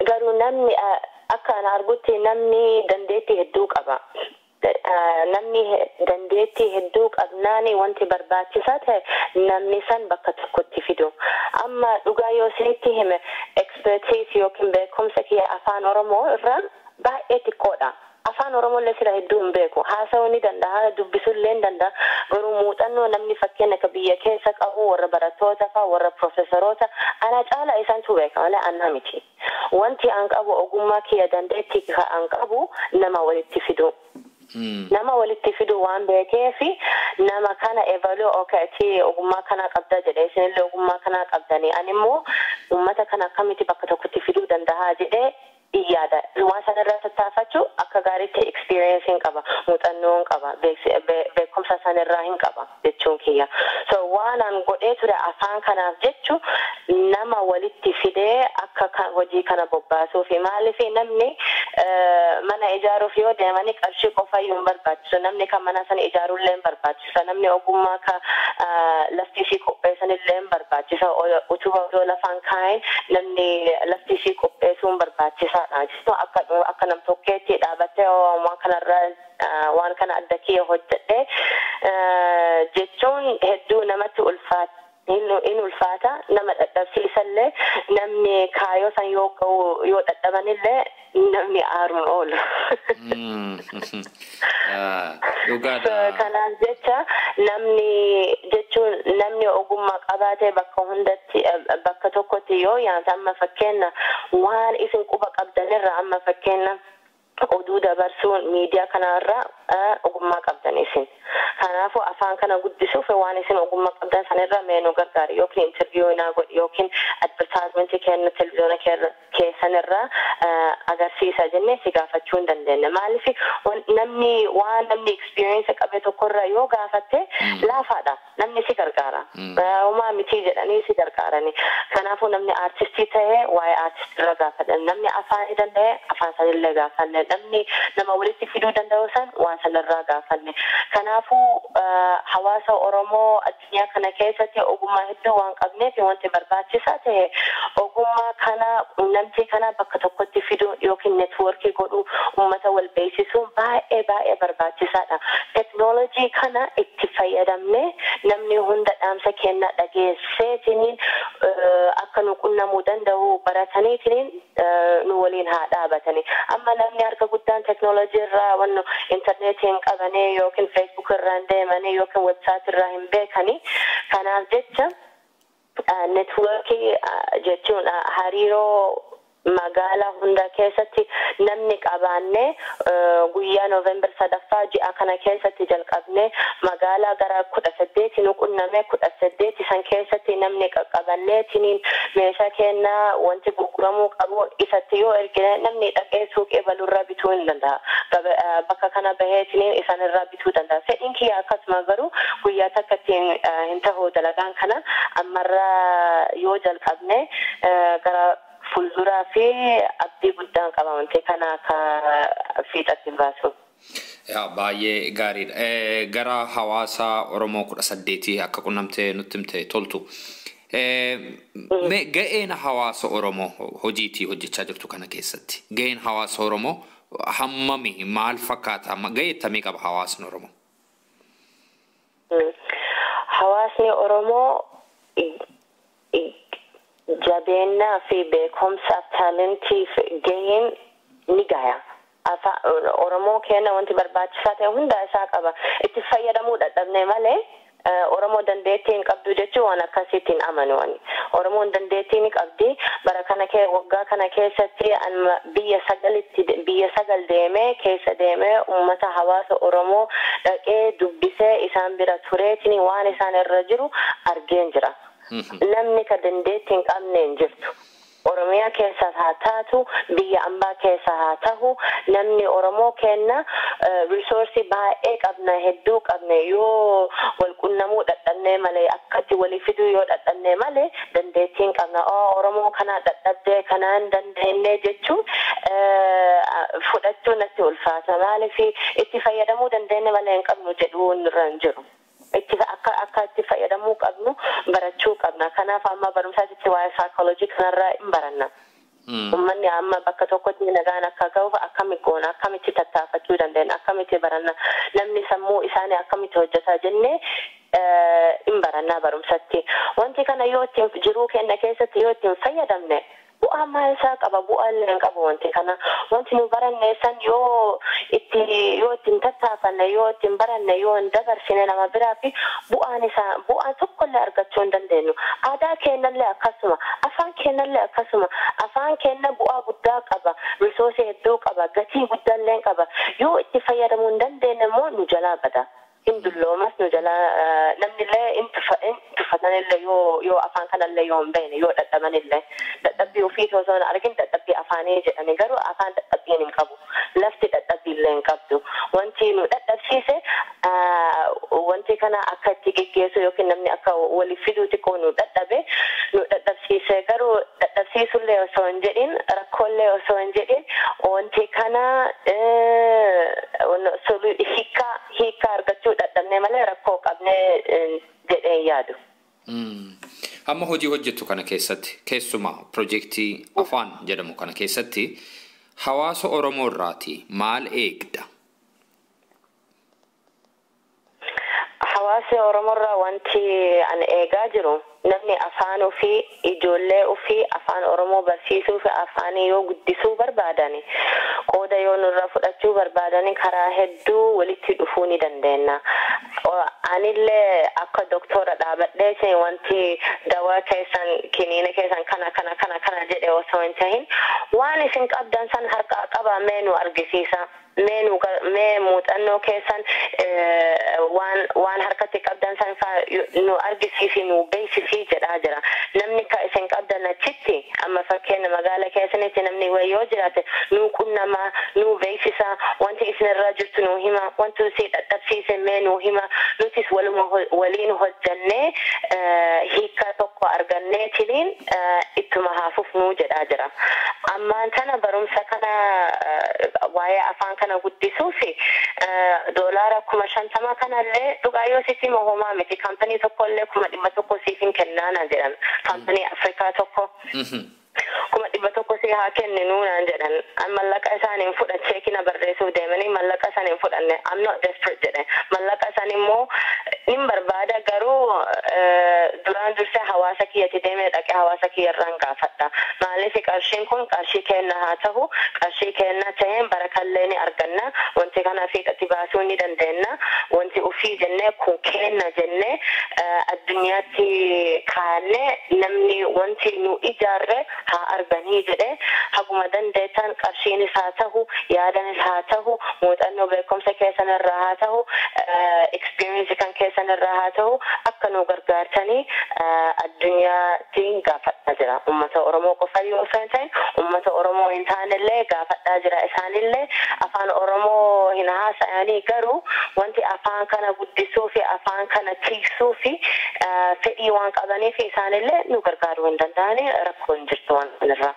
Garuu namni akka ana argutti namni dandeettii hedduu qaba. Namni dandeettii hedduu qabnaani wanti barbaachisaa ta'e namni san bakka tokkotti fidu. Amma dhugaa yoo isinitti hime expertise yookiin beekumsa kiyya afaan Oromoo irraa baay'ee xiqqoodha. Afaan Oromoo illee sira hedduu hin beeku. Haasa'uu ni danda'a, dubbisuu illee ni danda'a. Garuu muuxannoo namni fakkeenya akka biyya keessa qabu warra barattoota fa'aa warra profeesoroota ana caalaa isaantu beeka malee ana miti. Wanti an qabu ogummaa kiyya dandeettii an qabu nama walitti fidu. Nama walitti fidu waan beekeefi nama kana evaluu okati ogummaa kana qabda jedhee isinillee ogummaa kana qabdanii ani immoo uummata kana akkamitti bakka tokkotti fiduu danda'a jedhee iyyaada. Waan sanarraa tattaafachuu akka gaariitti experience hin qaba, muuxannoo hin qaba, beekumsa sanarraa hin qaba jechuun kiyya. So waan an godhee ture afaan kanaaf jechu nama walitti fidee akka hojii kana bobbaasuufi maaliif namni mana ijaaruuf yoo deemanii qarshii qofa iyyuu hin barbaachisu. Namni kan mana sana ijaarullee hin barbaachisu. Namni ogummaa ka lafti ishii qopheessanillee hin barbaachisu. Utubaa odoo lafaan kaa'in namni lafti ishii qopheessuu hin barbaachisu. Akka nam tokkeetti dhaabattee waan kana adda kiyya hojjedhee jechuun hedduu namatti ulfaata. In ulfaata nama dadhabsiisallee namni kaayoo san yoo dadhabanillee namni aaruun oolu. Kanaaf jecha namni ogummaa qabaatee bakka tokkotti yoo yaanta amma fakkeenya waan isin quba qabdanirra amma fakkeenya oduu dabarsuun miidiyaa kanarraa ogummaa qabdan isin. Kanaafuu afaan kana guddisuuf waan isin ogummaa qabdan sanirra meenuu gargaari yookiin interviyuu naa godhi yookiin advertaayimentii kennu televiziyoona keessanirraa agarsiisa jennee si gaafachuu hin dandeenya. Maaliif namni experience qabe tokkorraa yoo gaafatte laafaadha. Namni si gargaara. Uumaa mitii jedhanii si gargaarani. Kanaafuu namni artistii ta'ee waa'ee artistirra gaafatan. Namni afaan danda'e afaan sanillee gaafanne. Namni nama walitti fiduu danda'u san waan sanarraa gaafanne. Kanaafuu hawaasa Oromoo addunyaa kana keessatti ogummaa hedduu waan qabneef wanti barbaachisaa ta'e ogummaa kana namtii kana bakka tokkotti fiduu yookiin networkii godhuu uummata wal beeksisuun baay'ee barbaachisaadha. Teknoolojii kana itti fayyadamne namni hunda dhaamsa kenna dhageesseetiniin akka nu qunnamuu danda'u barataniitiniin nu waliin haa dhaabatanii. Amma namni harka guddaan teknoolojii irraa wannu intarneetiin qabanii yookiin feesbuuk irraan deemanii yookiin websaayit irraa hin beekanii. Kanaaf jecha networkii jechuun hariiroo magaalaa hunda keessatti namni qabaannee guyyaa Noovembar 3 ji'a kana keessatti jalqabnee magaalaa gara 18 nu qunnamee 18 san keessatti namni qaqqabanneetiniin meeshaa kennaa wanti gurguramuu qabu isatti yoo ergine namni dhaqee suuqee balurraa bituu hin danda'a. Bakka kana baheetiniin isanirraa bituu danda'a. Fedhiin kiyya akkasuma garuu guyyaa takkattiin hin ta'u dalagaan kana ammarraa yoo jalqabne gara fuulduraa fi abdii guddaan qaba wanti kana akka fiixatti baasu. Baay'ee gaariidha. Gara hawaasa Oromoo 18 akka qunnamtee nutti himte toltu. Ga'een hawaasa Oromoo hojiitii hojjechaa jirtu kana keessatti ga'een hawaasa Oromoo hammami maal fakkaata? Ga'ee akkamii qaba hawaasni Oromoo? Hawaasni Oromoo jabeennaa fi beekumsaaf taalentiif gaheen ni gaya. Oromoo keenya wanti barbaachisaa ta'e hunda isaa qaba. Itti fayyadamuu dadhabne malee Oromoo dandeettiin qabdu jechuun waan akkasiitiin amanuani. Oromoon dandeettiin qabdi bara kana waggaa kana keessatti biyya sagal deemee keessa deemee uummata hawaasa Oromoo dhaqee dubbisee isaan bira tureetiin waan isaan irra jiru argeen jira. Namni ka dandeettiin qabne hin jirtu. Oromiyaa keessa haa taatu biyya ambaa keessa haa tahu namni Oromoo kenna resource baay'ee qabna hedduu qabna yoo wal qunnamuu dadhabnee malee akkatti walii fiduu yoo dadhabnee malee dandeettiin qabna Oromoo kana dadhabdee kanaan dandeenye jechuun fudhachuu natti ulfaata maaliif itti fayyadamuu dandeenya malee hin qabnu jedhuu irra hin jiru. Akka itti fayyadamuu qabnu barachuu qabna. Kanaaf amma barumsaatti waa'ee psychology kanarraa hin baranna. Uummanni amma bakka tokkotti nagaan akka ga'uuf akkamitti goona akkamitti tattaafachuu dandeenya akkamitti baranna namni sammuu isaanii akkamitti hojjetaa jennee hin baranna barumsatti. Wanti kana yoo ittiin jiruu kenna keessatti yoo ittiin fayyadamne bu'aa maal isaa qaba bu'aa illee hin qabu wanti kana wanti nu baranne san yoo ittiin tattaafanne yoo ittiin baranne yoo hin dabarsine nama biraa fi bu'aan tokkollee argachuu hin dandeenyu. Aadaa keenyallee akkasuma afaan keenyallee akkasuma afaan keenya bu'aa guddaa qaba resource hedduu qaba gatii guddaallee qaba yoo itti fayyadamuu hin dandeenye immoo nu jalaa bada. Hindulloomas nu jala namnillee intufatanillee yoo afaan kanallee yoo hin beekne yoo dadhabanillee dadhabbii ofii osoo hin argin dadhabbii afaanii jedhani garuu afaan dadhabbiin hin qabu lafti dadhabbiillee hin qabdu wanti nu dadhabsiise wanti kana akka itti geggeessu yookiin namni akka waliif fiduu xiqqoo nu dadhabsiise garuu dadhabsiisullee osoo hin jedhin rakkoollee osoo hin jedhin wanti kana hiikaa argachuu dadhabnee malee rakkoo qabnee jedhee yaadu. Amma hojii hojjettu kana keessatti keessumaa piroojeektii afaan jedhamu kana keessatti hawaasa Oromoo irraati maal eegda? Hawaasa Oromoo irraa wanti an eegaa jiru namni afaan ofii ijoollee ofii afaan Oromoo barsiisuu fi afaanii yoo guddisuu barbaadani qooda yoo nurra fudhachuu barbaadani karaa hedduu walitti dhufuu ni dandeenya. Anillee akka doktora dhaabadhee wanti dawaa keessan kiniina keessan kana jedhee osoo hin tahin waan isin qabdan san harkaa qabaa mee nu argisiisa. Mee muuxannoo keessan waan harkatti qabdan san nu argisiisi nu beeksisi jedhaa jira. Namni ka isin qabdan achitti amma fakkeenya magaala keessanitti namni wayyoo jiraate nu qunnama nu beeksisa wanti isinirra jirtu nu hima wanti si dadhabsiise mee nu hima nutis waliin hojjannee hiika tokko arganneetiin ittuma haafuuf nu jedhaa jira. Ammaan tana barumsa kana waa'ee afaan kana guddisuu fi doolaara 50 kanallee dhugaa yoo sitti mohomaa miti kaampanii tokkollee 100 siif hin kennaana jedhan kaampanii Afrikaa tokko. 100 si haa kenninu naan jedhan mallaqa isaaniin fudhachee kina barreessuu deemanii mallaqa isaaniin fudhanne I'm not desperate jedhe mallaqa isaan immoo nin barbaada garuu duraan dursee hawaasa kiyyatti deemee dhaqee hawaasa kiyyarraan gaafadha maaliif qarshiin kun qarshii kenna haa ta'u qarshii kenna ta'een barakallee ni arganna wanti kana fiixatti baasuu ni dandeenya wanti ofii jennee kun kenna jennee addunyaatti kaa'annee namni wanti nu ijaarre haa arganii jedhee haguma dandeettan qarshiinis haa ta'u yaadanis haa ta'u muuxannoo beekumsa keessan irraa haa ta'u experience kan keessan irraa haa ta'u akka nu gargaartanii addunyaatiin gaafadhaa jira uummata Oromoo qofa yoo ta'an uummata Oromoo hin taanellee gaafadhaa jira isaanillee afaan Oromoo hin haasa'anii garuu wanti afaan kana guddisuu fi afaan kana tiksuu fi fedhii waan qabaniif isaanillee nu gargaaruu hin danda'anii rakkoo hin jirtu waan kanarraa.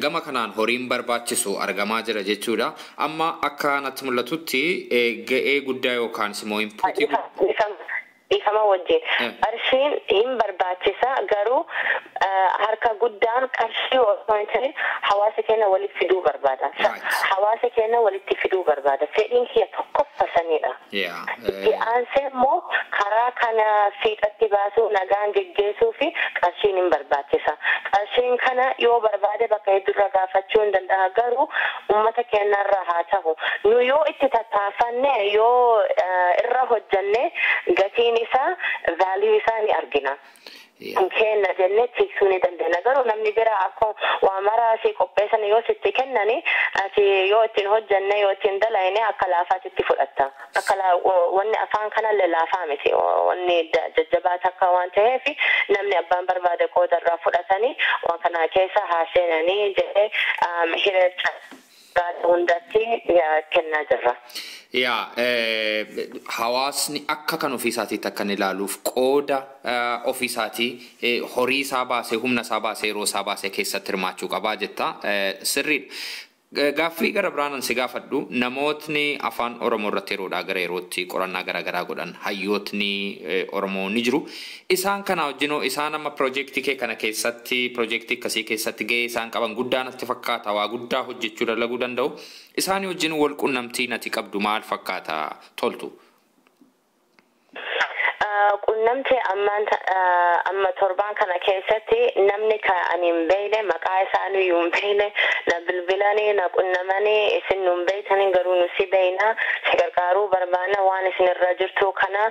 Gama kanaan horiin barbaachisu argamaa jira jechuudha. Amma akka natti mul'atutti ga'ee guddaa yookaan immoo inpuutii ifama wajjin qarshiin hin barbaachisa garuu harka guddaan qarshii osoo hin taane hawaasa keenya walitti fiduu barbaada. Hawaasa keenya walitti fiduu barbaada. Fedhiin kiyya tokkoffasanidha. Itti aansee immoo karaa kana fiixatti baasuu nagaan geggeessuu fi qarshiin hin barbaachisa. Qarshiin kana yoo barbaade bakka hedduurra gaafachuu hin danda'a garuu uummata keenyarraa haa ta'u. Nu yoo itti tattaafanne yoo irra hojjanne gatiin isaa value isaa ni argina. Kenna jennee tiksuu ni dandeenya garuu namni bira akkuma waa maraa si qopheessan yoo sitti kennani ati yoo ittiin hojjanne yoo ittiin dalayne akka laafaatitti fudhatta akka wanni afaan kanallee laafaa miti wanni jajjabaa takka waan ta'eef namni abbaan barbaade qoodarraa fudhatanii waan kana keessa haaseenanii jedhee hireecha hundatti kennaa jirra. Hawaasni akka kan ofiisaatiitti akka inni ilaaluuf qooda ofiisaatii horii isaa baasee humna isaa baasee yeroo isaa baasee keessatti hirmaachuu qabaa jetta sirriidha. Gaaffii gara biraan si gaafadhu namootni afaan Oromoo irratti yeroodhaa gara yerootti qorannaa garaagaraa godhan hayyootni Oromoo ni jiru. Isaan kana wajjinoo isaan amma piroojeektii kee kana keessatti piroojeektii akkasii keessatti gahee isaan qaban guddaa natti fakkaata waa guddaa hojjechuu dalaguu danda'u. Isaan wajjin wal quunnamtii nati qabdu maal fakkaata toltu? Quunnamtii amma torbaan kana keessatti namni kan hin beekne maqaa isaanii hin beekne na bilbilanii na quunnamanii isin nun beektanii garuu nu si beekna si gargaaruu barbaanna waan isin irra jirtu kana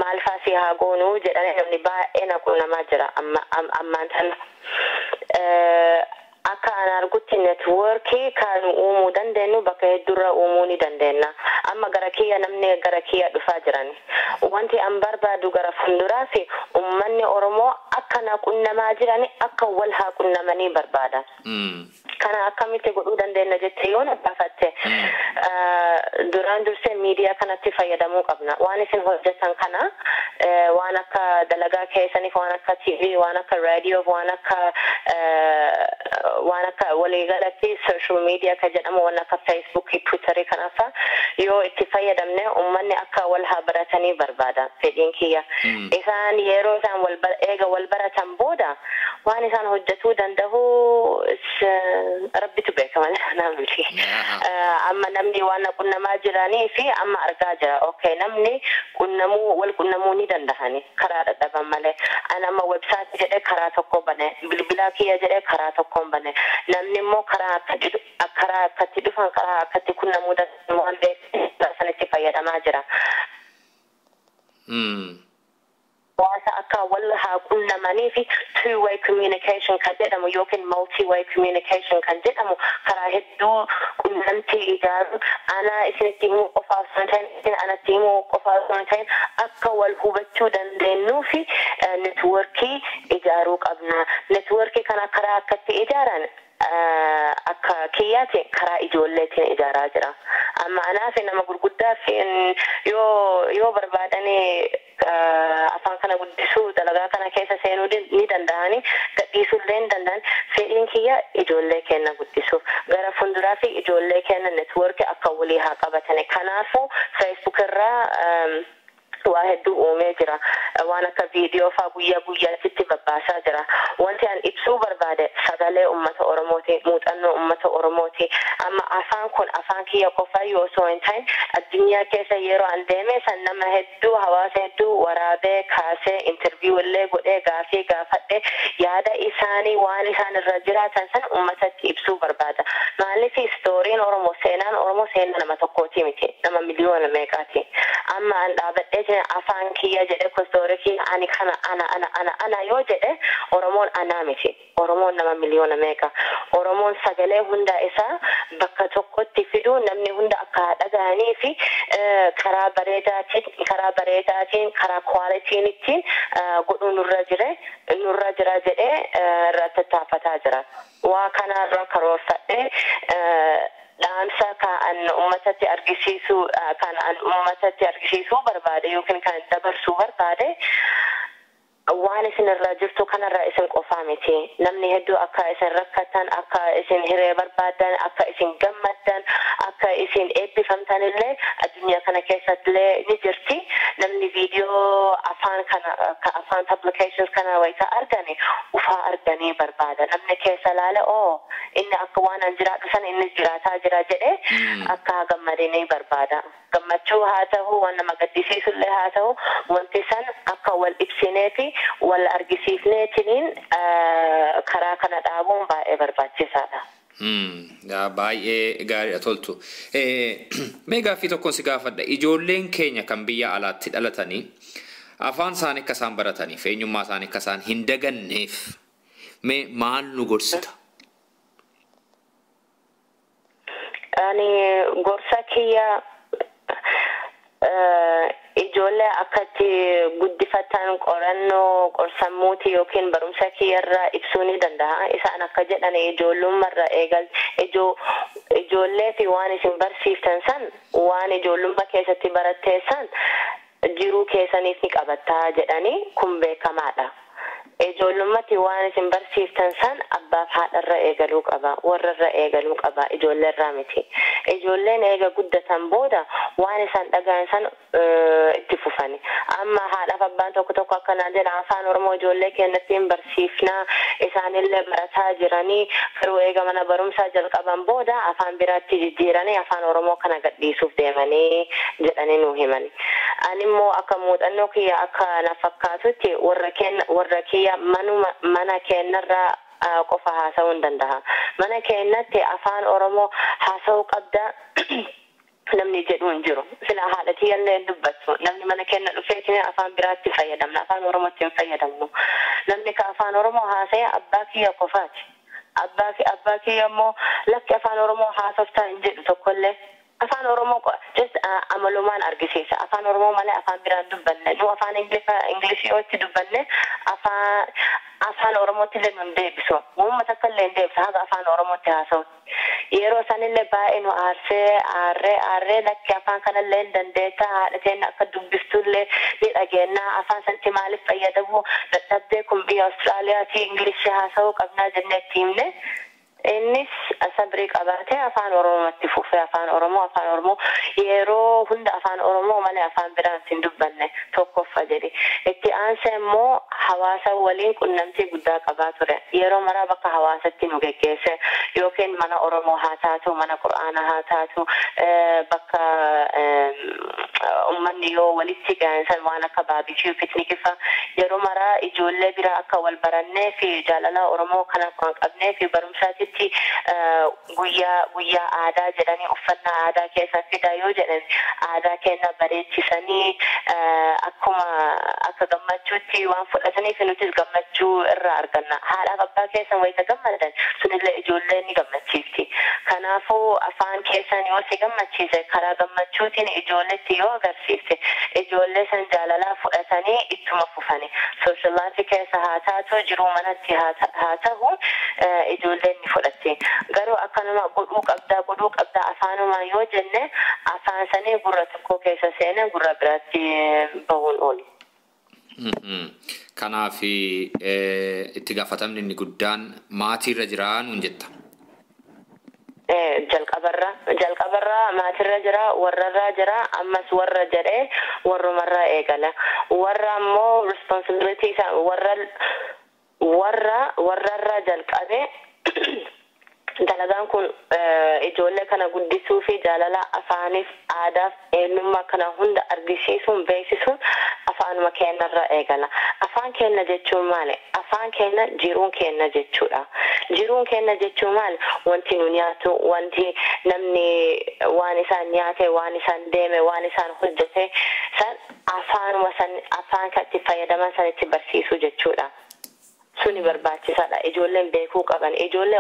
maal fa'aa si haa goonu jedhanii namni baay'ee na quunnamaa jira ammaan tana. Akka an argutti networkii kan uumuu dandeenyu bakka hedduurra uumuu ni dandeenya. Amma gara kiyya namni gara kiyya dhufaa jiran. Wanti an barbaadu gara fuulduraaf uummanni Oromoo akka na qunnamaa jiran akka wal haa qunnamanii barbaada. Kana akkamitti godhuu dandeenya jettee yoo na gaafatte duraan dursee miidiyaa kanatti fayyadamuu qabna. Waan isin hojjetan kana waan akka dalagaa keessaniif waan akka TV waan akka raadiyoo waan akka waliigalatti social media ka jedhamu waan akka Facebook Twitter kanafa yoo itti fayyadamne uummanni akka wal haa baratanii barbaada fedhiin kiyya. Isaan yeroo isaan eega wal baratan booda waan isaan hojjetuu danda'u rabbitu beeka malee namni amma namni waan qunnamaa jiranii fi amma argaa jira okay namni wal qunnamuu ni danda'ani karaa dadhaban malee ana amma website jedhee karaa tokko bane bilbila kiyya jedhee karaa tokko bane namni immoo karaa akkatti dhufan karaa akkatti qunnamuu danda'an waan beekan sanitti fayyadamaa jira. Wasa akka wal haa qunnamanii fi two-way communication kan jedhamu yookiin multi-way communication kan jedhamu karaa hedduu qunnamtii ijaaru ana isinitti himuu qofaa osoo hin ta'in isin anatti himuu qofaa osoo hin ta'in akka wal hubachuu dandeenyuu fi networkii ijaaruu qabna. Networkii kana karaa akkatti ijaaran akka kiyyaati karaa ijoolleetiin ijaaraa jira. Amma anaa fi nama gurguddaa fi yoo barbaadanii afaan kana guddisuu dalagaa kana keessa seenuu ni danda'anii gadhiisuullee ni danda'an fedhiin kiyya ijoollee keenya guddisuu gara fuulduraa fi ijoollee keenya networkii akka walii haa qabatani. Kanaafuu Facebook irraa waa hedduu uumee jira waan akka viidiyoo faa guyyaa guyyaatti babbaasaa jira. Wanti an ibsuu barbaade sagalee uummata Oromooti muuxannoo uummata Oromooti amma afaan kun afaan kiyya qofaa yoo osoo hin ta'in addunyaa keessa yeroo an deeme san nama hedduu hawaasa hedduu waraabee kaasee interview illee godhee gaafii gaafadhe yaada isaanii waan isaan irra jiraatan san uummatatti ibsuu barbaada. Maaliif istooriin Oromoo seenaan Oromoo seenaa nama tokkooti miti nama miliyoona meeqaati. Amma an dhaabadhee afaan kiyya jedhe kostoorii kiyya ani kana ana yoo jedhe Oromoon anaa miti. Oromoon nama miliyoona meeqa. Oromoon sagalee hunda isaa bakka tokkotti fiduu namni hunda akka dhagahanii fi karaa bareedaatiin karaa kwaalitiinittiin godhuu nurra jira jedhee irratti tattaaffataa jira. Waa kanarra karoorfadhee dhaamsa kan uummatatti argisiisuu barbaade yookiin kan dabarsuu barbaade waan isin irra jirtu kanarra isin qofaa miti. Namni hedduu akka isin rakkatan, akka isin hiree barbaadan, akka isin gammaddan, akka isin eebbifamtan illee addunyaa kana keessattillee ni jirti. Namni viidiyoo afaan publications kana wayita argani ufaa arganii barbaada. Namni keessa laale inni akka waan an jiraadhu san inni jiraataa jira jedhee akka gammadanii barbaada. Gammachuu haa ta'u waan nama gaddisiisullee haa ta'u wanti san akka wal ibsinee fi wal argisiifneetiin karaa kana dhaabuun baay'ee barbaachisaadha. Baay'ee gaariidha toltu. Mee gaaffii tokkoon si gaafadha. Ijoolleen keenya kan biyya alaatti dhalatanii afaan isaanii akka isaan barataniif eenyummaa isaanii akka isaan hin daganneef mee maal nu gorsita? Ani gorsa kiyya ijoollee akkatti guddifatan qorannoo qorsammuuti yookiin barumsa kiyyarraa ibsuu ni danda'a. Isaan akka jedhan ijoollummarra ijoollee fi waan isin barsiiftan san waan ijoollummaa keessatti baratteessan jiruu keessaniif ni qabattaa jedhanii kun beekamaadha. Ijoollummaatti waan isin barsiiftan san abbaaf haadharra eegaluu qaba, warrarra eegaluu qaba, ijoolleerraa miti. Ijoolleen eega guddatan booda waan isaan dhagahan san itti fufani. Amma haadhaaf abbaan tokko akkanaa jedha afaan Oromoo ijoollee keenyatti hin barsiifnaa, isaanillee barataa jiranii firuu eega mana barumsaa jalqaban booda afaan biraatti jijjiiranii afaan Oromoo kana gadhiisuuf deemanii jedhanii nuu himani. Ani immoo akka muuxannoo kiyya akka na fakkaatutti warra kiyya mana keenyarraa qofa haasa'uu hin danda'a. Mana keenyatti afaan Oromoo haasa'uu qabda namni jedhu hin jiru. Sila haadha tiyyallee dubbattu. Namni mana keenya dhufeetiin afaan biraatti fayyadamna. Afaan Oromootti hin fayyadamnu. Namni ka afaan Oromoo haasa'e abbaa kiyya qofaati. Abbaa kiyya immoo lakki afaan Oromoo haasoftaa hin jedhu tokkollee. Afaan Oromoo amalumaan argisiisa. Afaan Oromoo malee afaan biraan dubbanne. Nu afaan Ingilishiyootti dubbanne afaan Oromootti illee nun deebisu. Uummata akka illee deebisa haga afaan Oromootti haasa'u. Yeroo sanillee baay'ee nu aarree lakki afaan kanallee hin dandeetta. Haadha teenya akka dubbistullee ni dhageenya. Afaan santi maaliif fayyadamu dadhabdee kun biyya Awustiraaliyaatti Ingilishii haasa'uu qabnaa jennee itti himne. Innis sabrii qabaatee afaan Oromootti fufee afaan Oromoo yeroo hunda afaan Oromoo malee afaan biraan hin dubbanne tokkoffa jedhi. Itti aansee immoo hawaasa waliin qunnamtii guddaa qabaa ture. Yeroo maraa bakka hawaasatti nu geggeesse yookiin mana Oromoo haa taatu, mana Qur'aanaa haa taatu, bakka uummanni yoo walitti gahansan waan akka baabikiyuu piknikifa yeroo maraa ijoollee bira akka wal barannee fi jaalala Oromoo kana kan qabnee fi barumsaatitti guyyaa aadaa jedhanii uffannaa aadaa keessa fidaa yoo jedhan aadaa keenya bareechisanii akka gammachuutti waan fudhataniif nutis gammachuu irraa arganna. Haadhaaf abbaa keessan wayita gammadan sunillee ijoollee ni gammachiifti. Kanaafuu afaan keessan yoo si gammachiise karaa gammachuutiin ijoolleetti yoo agarsiifte ijoollee san jaalalaa fudhatanii ittuma fufani. Social life keessa haa taatu jiruu manatti haa ta'u ijoolleen ni fudhatti. Garuu akkanuma godhuu qabdaa afaanumaa yoo jenne afaan sanii gurra tokko keessa seene gurra biraatti bahuun oolu. Kanaaf itti gaafatamni inni guddaan maatiirra jiraa nuun jetta. Jalqabarraa maatirra jira, warrarraa jira, ammas warra jedhee warrumarraa eegala. Warra ammoo responsibility isaa warrarraa jalqabe dalagaan kun ijoollee kana guddisuu fi jaalala afaaniif aadaaf eenyummaa kana hunda argisiisuun beeksisuun afaanuma keenyarraa eegala. Afaan keenya jechuun maali? Afaan keenya jiruun keenya jechuudha. Jiruun keenya jechuun maali? Wanti nu nyaatu, wanti namni waan isaan nyaate, waan isaan deeme, waan isaan hojjete san afaan itti fayyadaman san itti barsiisuu jechuudha. Suni barbaachisaadha. Ijoolleen beekuu qaban. Ijoollee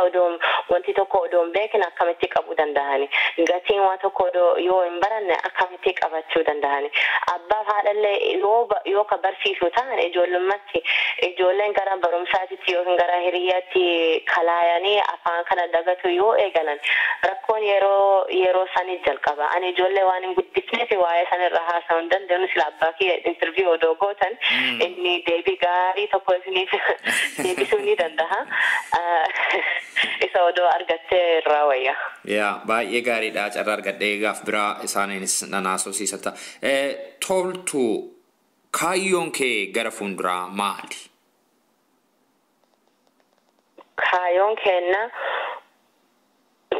wanti tokko odoon beekin akkamitti qabuu danda'ani. Gatiin waan tokko yoo hin baranne akkamitti qabachuu danda'ani. Abbaaf haadhallee yoo ka barsiisu ta'an ijoollummaatti ijoolleen gara barumsaatitti yookiin gara hiriyaatti kalaayanii afaan kana dagatu yoo eegalan rakkoon yeroo sanii jalqaba. Ani ijoollee waan hin guddifneef waa'ee sanirra haasa'uu hin dandeenyu sila abbaa kiyya interview odoo gootan inni deebii gaarii tokko isiniif deebisuu ni danda'a. Isa odoo argattee irraa wayya. Baay'ee gaariidha. Carraa argadhee gaaf biraa isaaniinis nanaasosiisata. Toltu kaayyoon kee gara fuulduraa maali?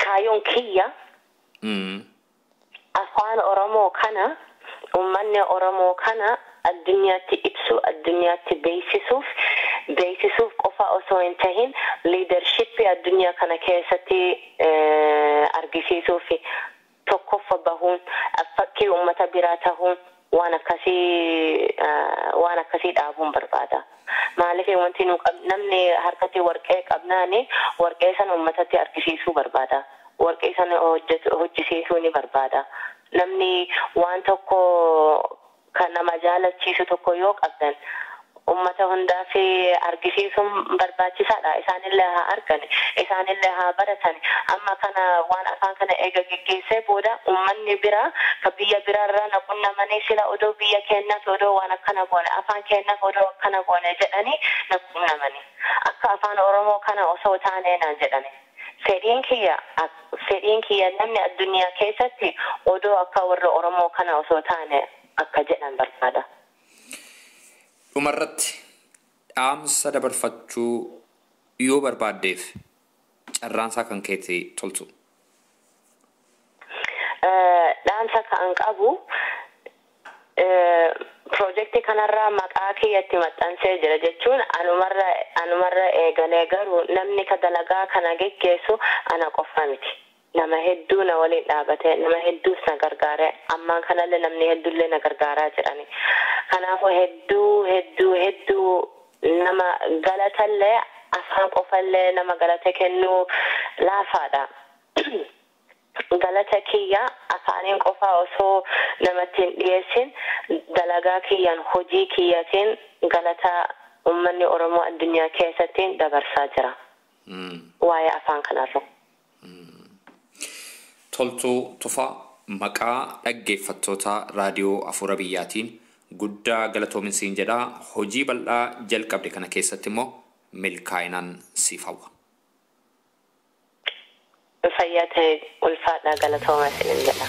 Kaayyoon kiyya afaan Oromoo kana uummanni Oromoo kana addunyaatti ibsu, addunyaatti beeksisuuf beeksisuuf qofa osoo hin tahin leadership addunyaa kana keessatti argisiisuuf tokkoffa bahuun fakkii uummata biraa tahuun waan akkasii dhaabuun barbaada. Maaliif wanti namni harkatti warqee qabnaani warqee san uummatatti argisiisuu barbaada. Warqee san hojjisiisuu ni barbaada. Namni waan tokko kan nama jaalachiisu tokko yoo qabdan ummata hundaaf argisiisuun barbaachisaadha. Isaanillee haa argan, isaanillee haa baratan. Amma kana waan afaan kana eega geggeessee booda ummanni biraa ka biyya biraarraa naqunnamanii sila odoo biyya keenyaaf odoo waan akkana goone afaan keenyaaf odoo akkana goone jedhanii naqunnamanii akka afaan Oromoo kana osoo taanee naan jedhani. Fedhiin kiyya namni addunyaa keessatti odoo akka warra Oromoo kana osoo taane akka jedhan barbaada. Dhumarratti dhaamsa dabarfachuu yoo barbaaddeef carraansaa kan keetti toltu. Dhaamsa kan qabu projektii kanarraa maqaa kiyyatti maxxansee jira jechuun anumarra eegalee garuu namni ka dalagaa kana geggeessu ana qofa miti. Nama hedduu na waliin dhaabate, nama hedduus na gargaare, ammaan kanallee namni hedduullee na gargaaraa jedhani. Kanaafuu hedduu nama galatallee afaan qofallee nama galata kennuu laafaadha. Galata kiyya afaaniin qofaa osoo namatti hin dhiyeessin dalagaa kiyyaan hojii kiyyatiin galata uummanni Oromoo addunyaa keessatti dabarsaa jira. Waa'ee afaan kanarra. Toltuu Tufaa maqaa dhaggeeffattoota raadiyoo Afuura Biyyaatiin guddaa galatoominsiin jedhaa hojii bal'aa jalqabde kana keessatti immoo milkaa'inaan siif hawwa. Fayyaa ta'e ulfaadhaa galatooma isin jedha.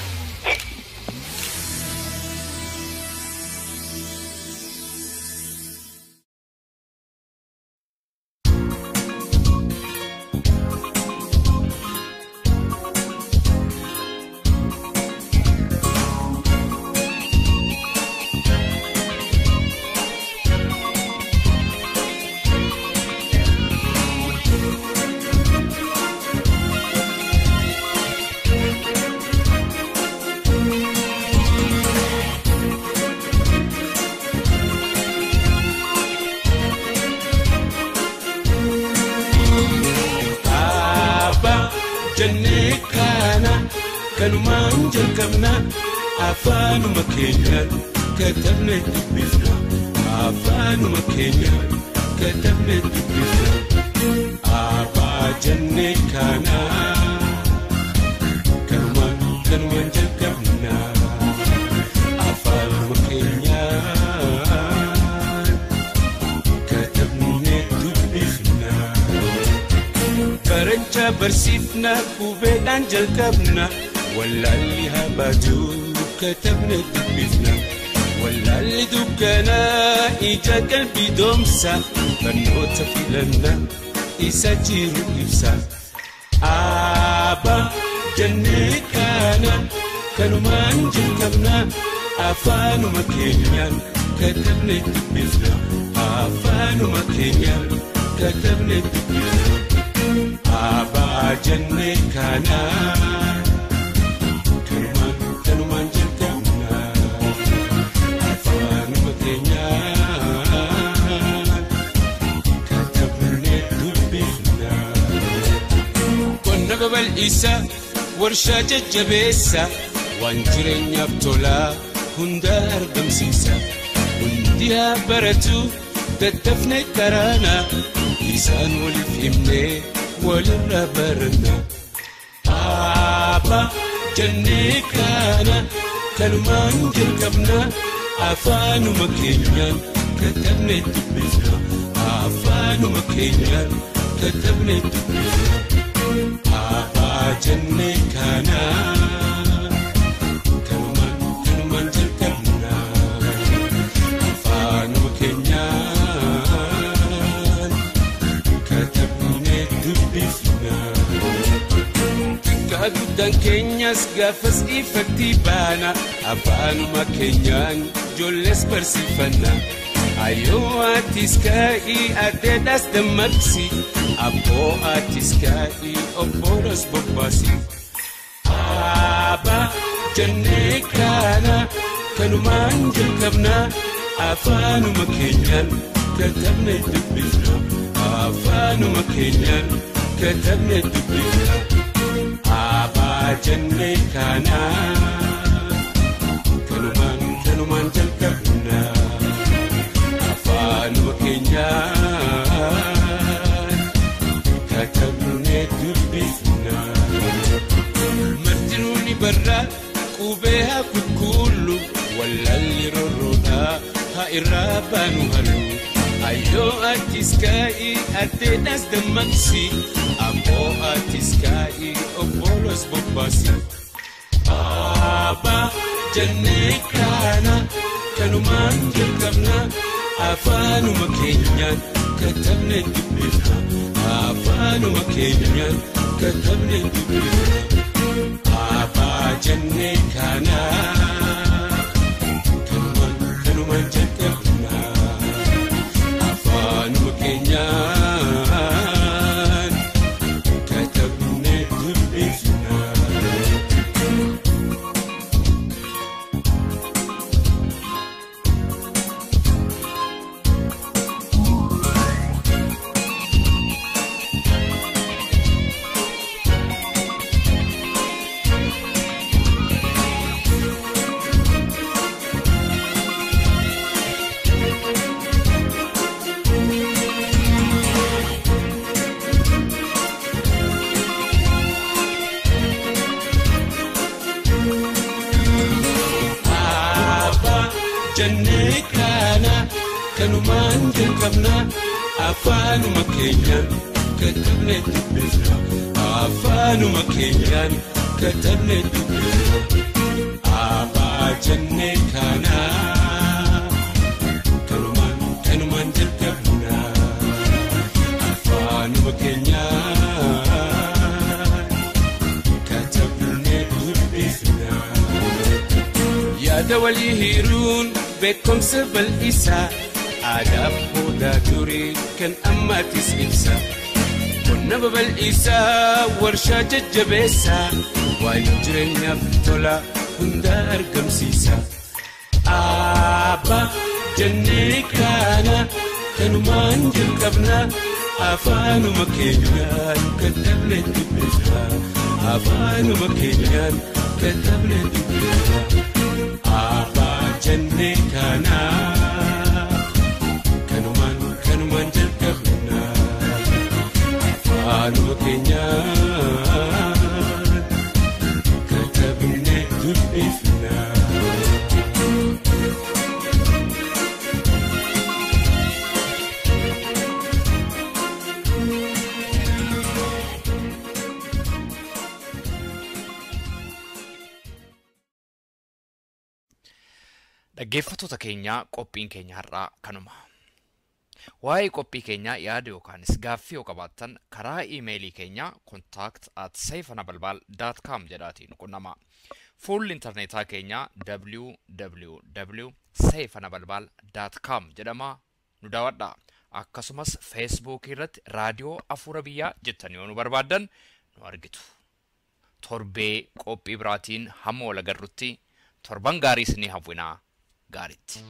kanumaan jalqabna afaanuma keenyaan katabne dubbifna afaanuma keenyaan katabne dubbifna abaa jennee kana kanumaan jalqabna afaanuma keenyaan katabne dubbifna barancha barsiifna kubeedhaan jalqabna واللي هبادو كتبنا دبفنا واللي دكنا إجا قلبي دومسا بنوت في لنا إساجير إفسا آبا جنكانا كانوا منجل كبنا أفانو مكينيان كتبنا دبفنا أفانو مكينيان كتبنا دبفنا آبا جنكانا Isa warshaa jajjabeessa waan jireenyaaf tola hunda argamsiisa hundi haa baratu daddafne karaana isaan waliif himne walirra baranna Abba jennee kana kanumaan jalqabna afaanuma keenyaan katabne dubbifna afaanuma keenyaan katabne dubbifna jenne kana kanuman jalqabna afaanuma keenyaan katabne dubbifna xiqqaa guddaan keenyas gaafas ifatti baana afaanuma keenyaan ijoollees barsiifanna Ayo atiskai adedas demaksi Abo atiskai oboros bobasi Aba jannekana kanuman jalkabna Afanu makenyan katabna dubbifna Afanu makenyan katabna dubbifna Aba jannekana kanuman jalkabna Afanu makenyan katabna dubbifna Martinuni barra kubeha kukulu Walali roroda ha irabanu halu Ayo atiskai atenas demaksi Abo atiskai obolos bobasi Aba jannekana kanuman jalkabna Afanu makenyan katabna dubbifna Afanu makenyan katabna dubbifna Aba jannekana kanuman jalkabna Afanu makenyan katabna dubbifna jannekana kanuman jalkabna Afanu makenyan katabna dubbifna Afanu makenyan katabna dubbifna Aba jannekana kanuman jalkabna Afanu makenyan katabna dubbifna Yada wali hirun bekom sebal isa adab muda duri kan amatis ibsa kunna babal isa warsha jajjabesa wajrenya tola hunda argamsisa aba jannekana kanuman jalkabna afanu makenyan katabna dubbifna afanu makenyan katabna dubbifna Aba jannekana kanuman jalkabna Afanu makenyan katabna dubbifna Dhaggeeffattoota keenya qophiin keenya har'aa kanuma. Waa'ee qophii keenya yaada yookaanis gaaffii yoo qabaattan karaa iimeelii keenya contact@saifanabalbal.com jedhaatiin qunnama. Fuulli intarneetaa keenya www.saifanabalbal.com jedhama nu daawwadha. Akkasumas Facebook irratti raadiyoo Afuura Biyyaa jettanii yoo nu barbaaddan nu argitu. Torbee qophii biraatiin hamma wal agarrutti torban gaarii isinii hawwinaa. Got it.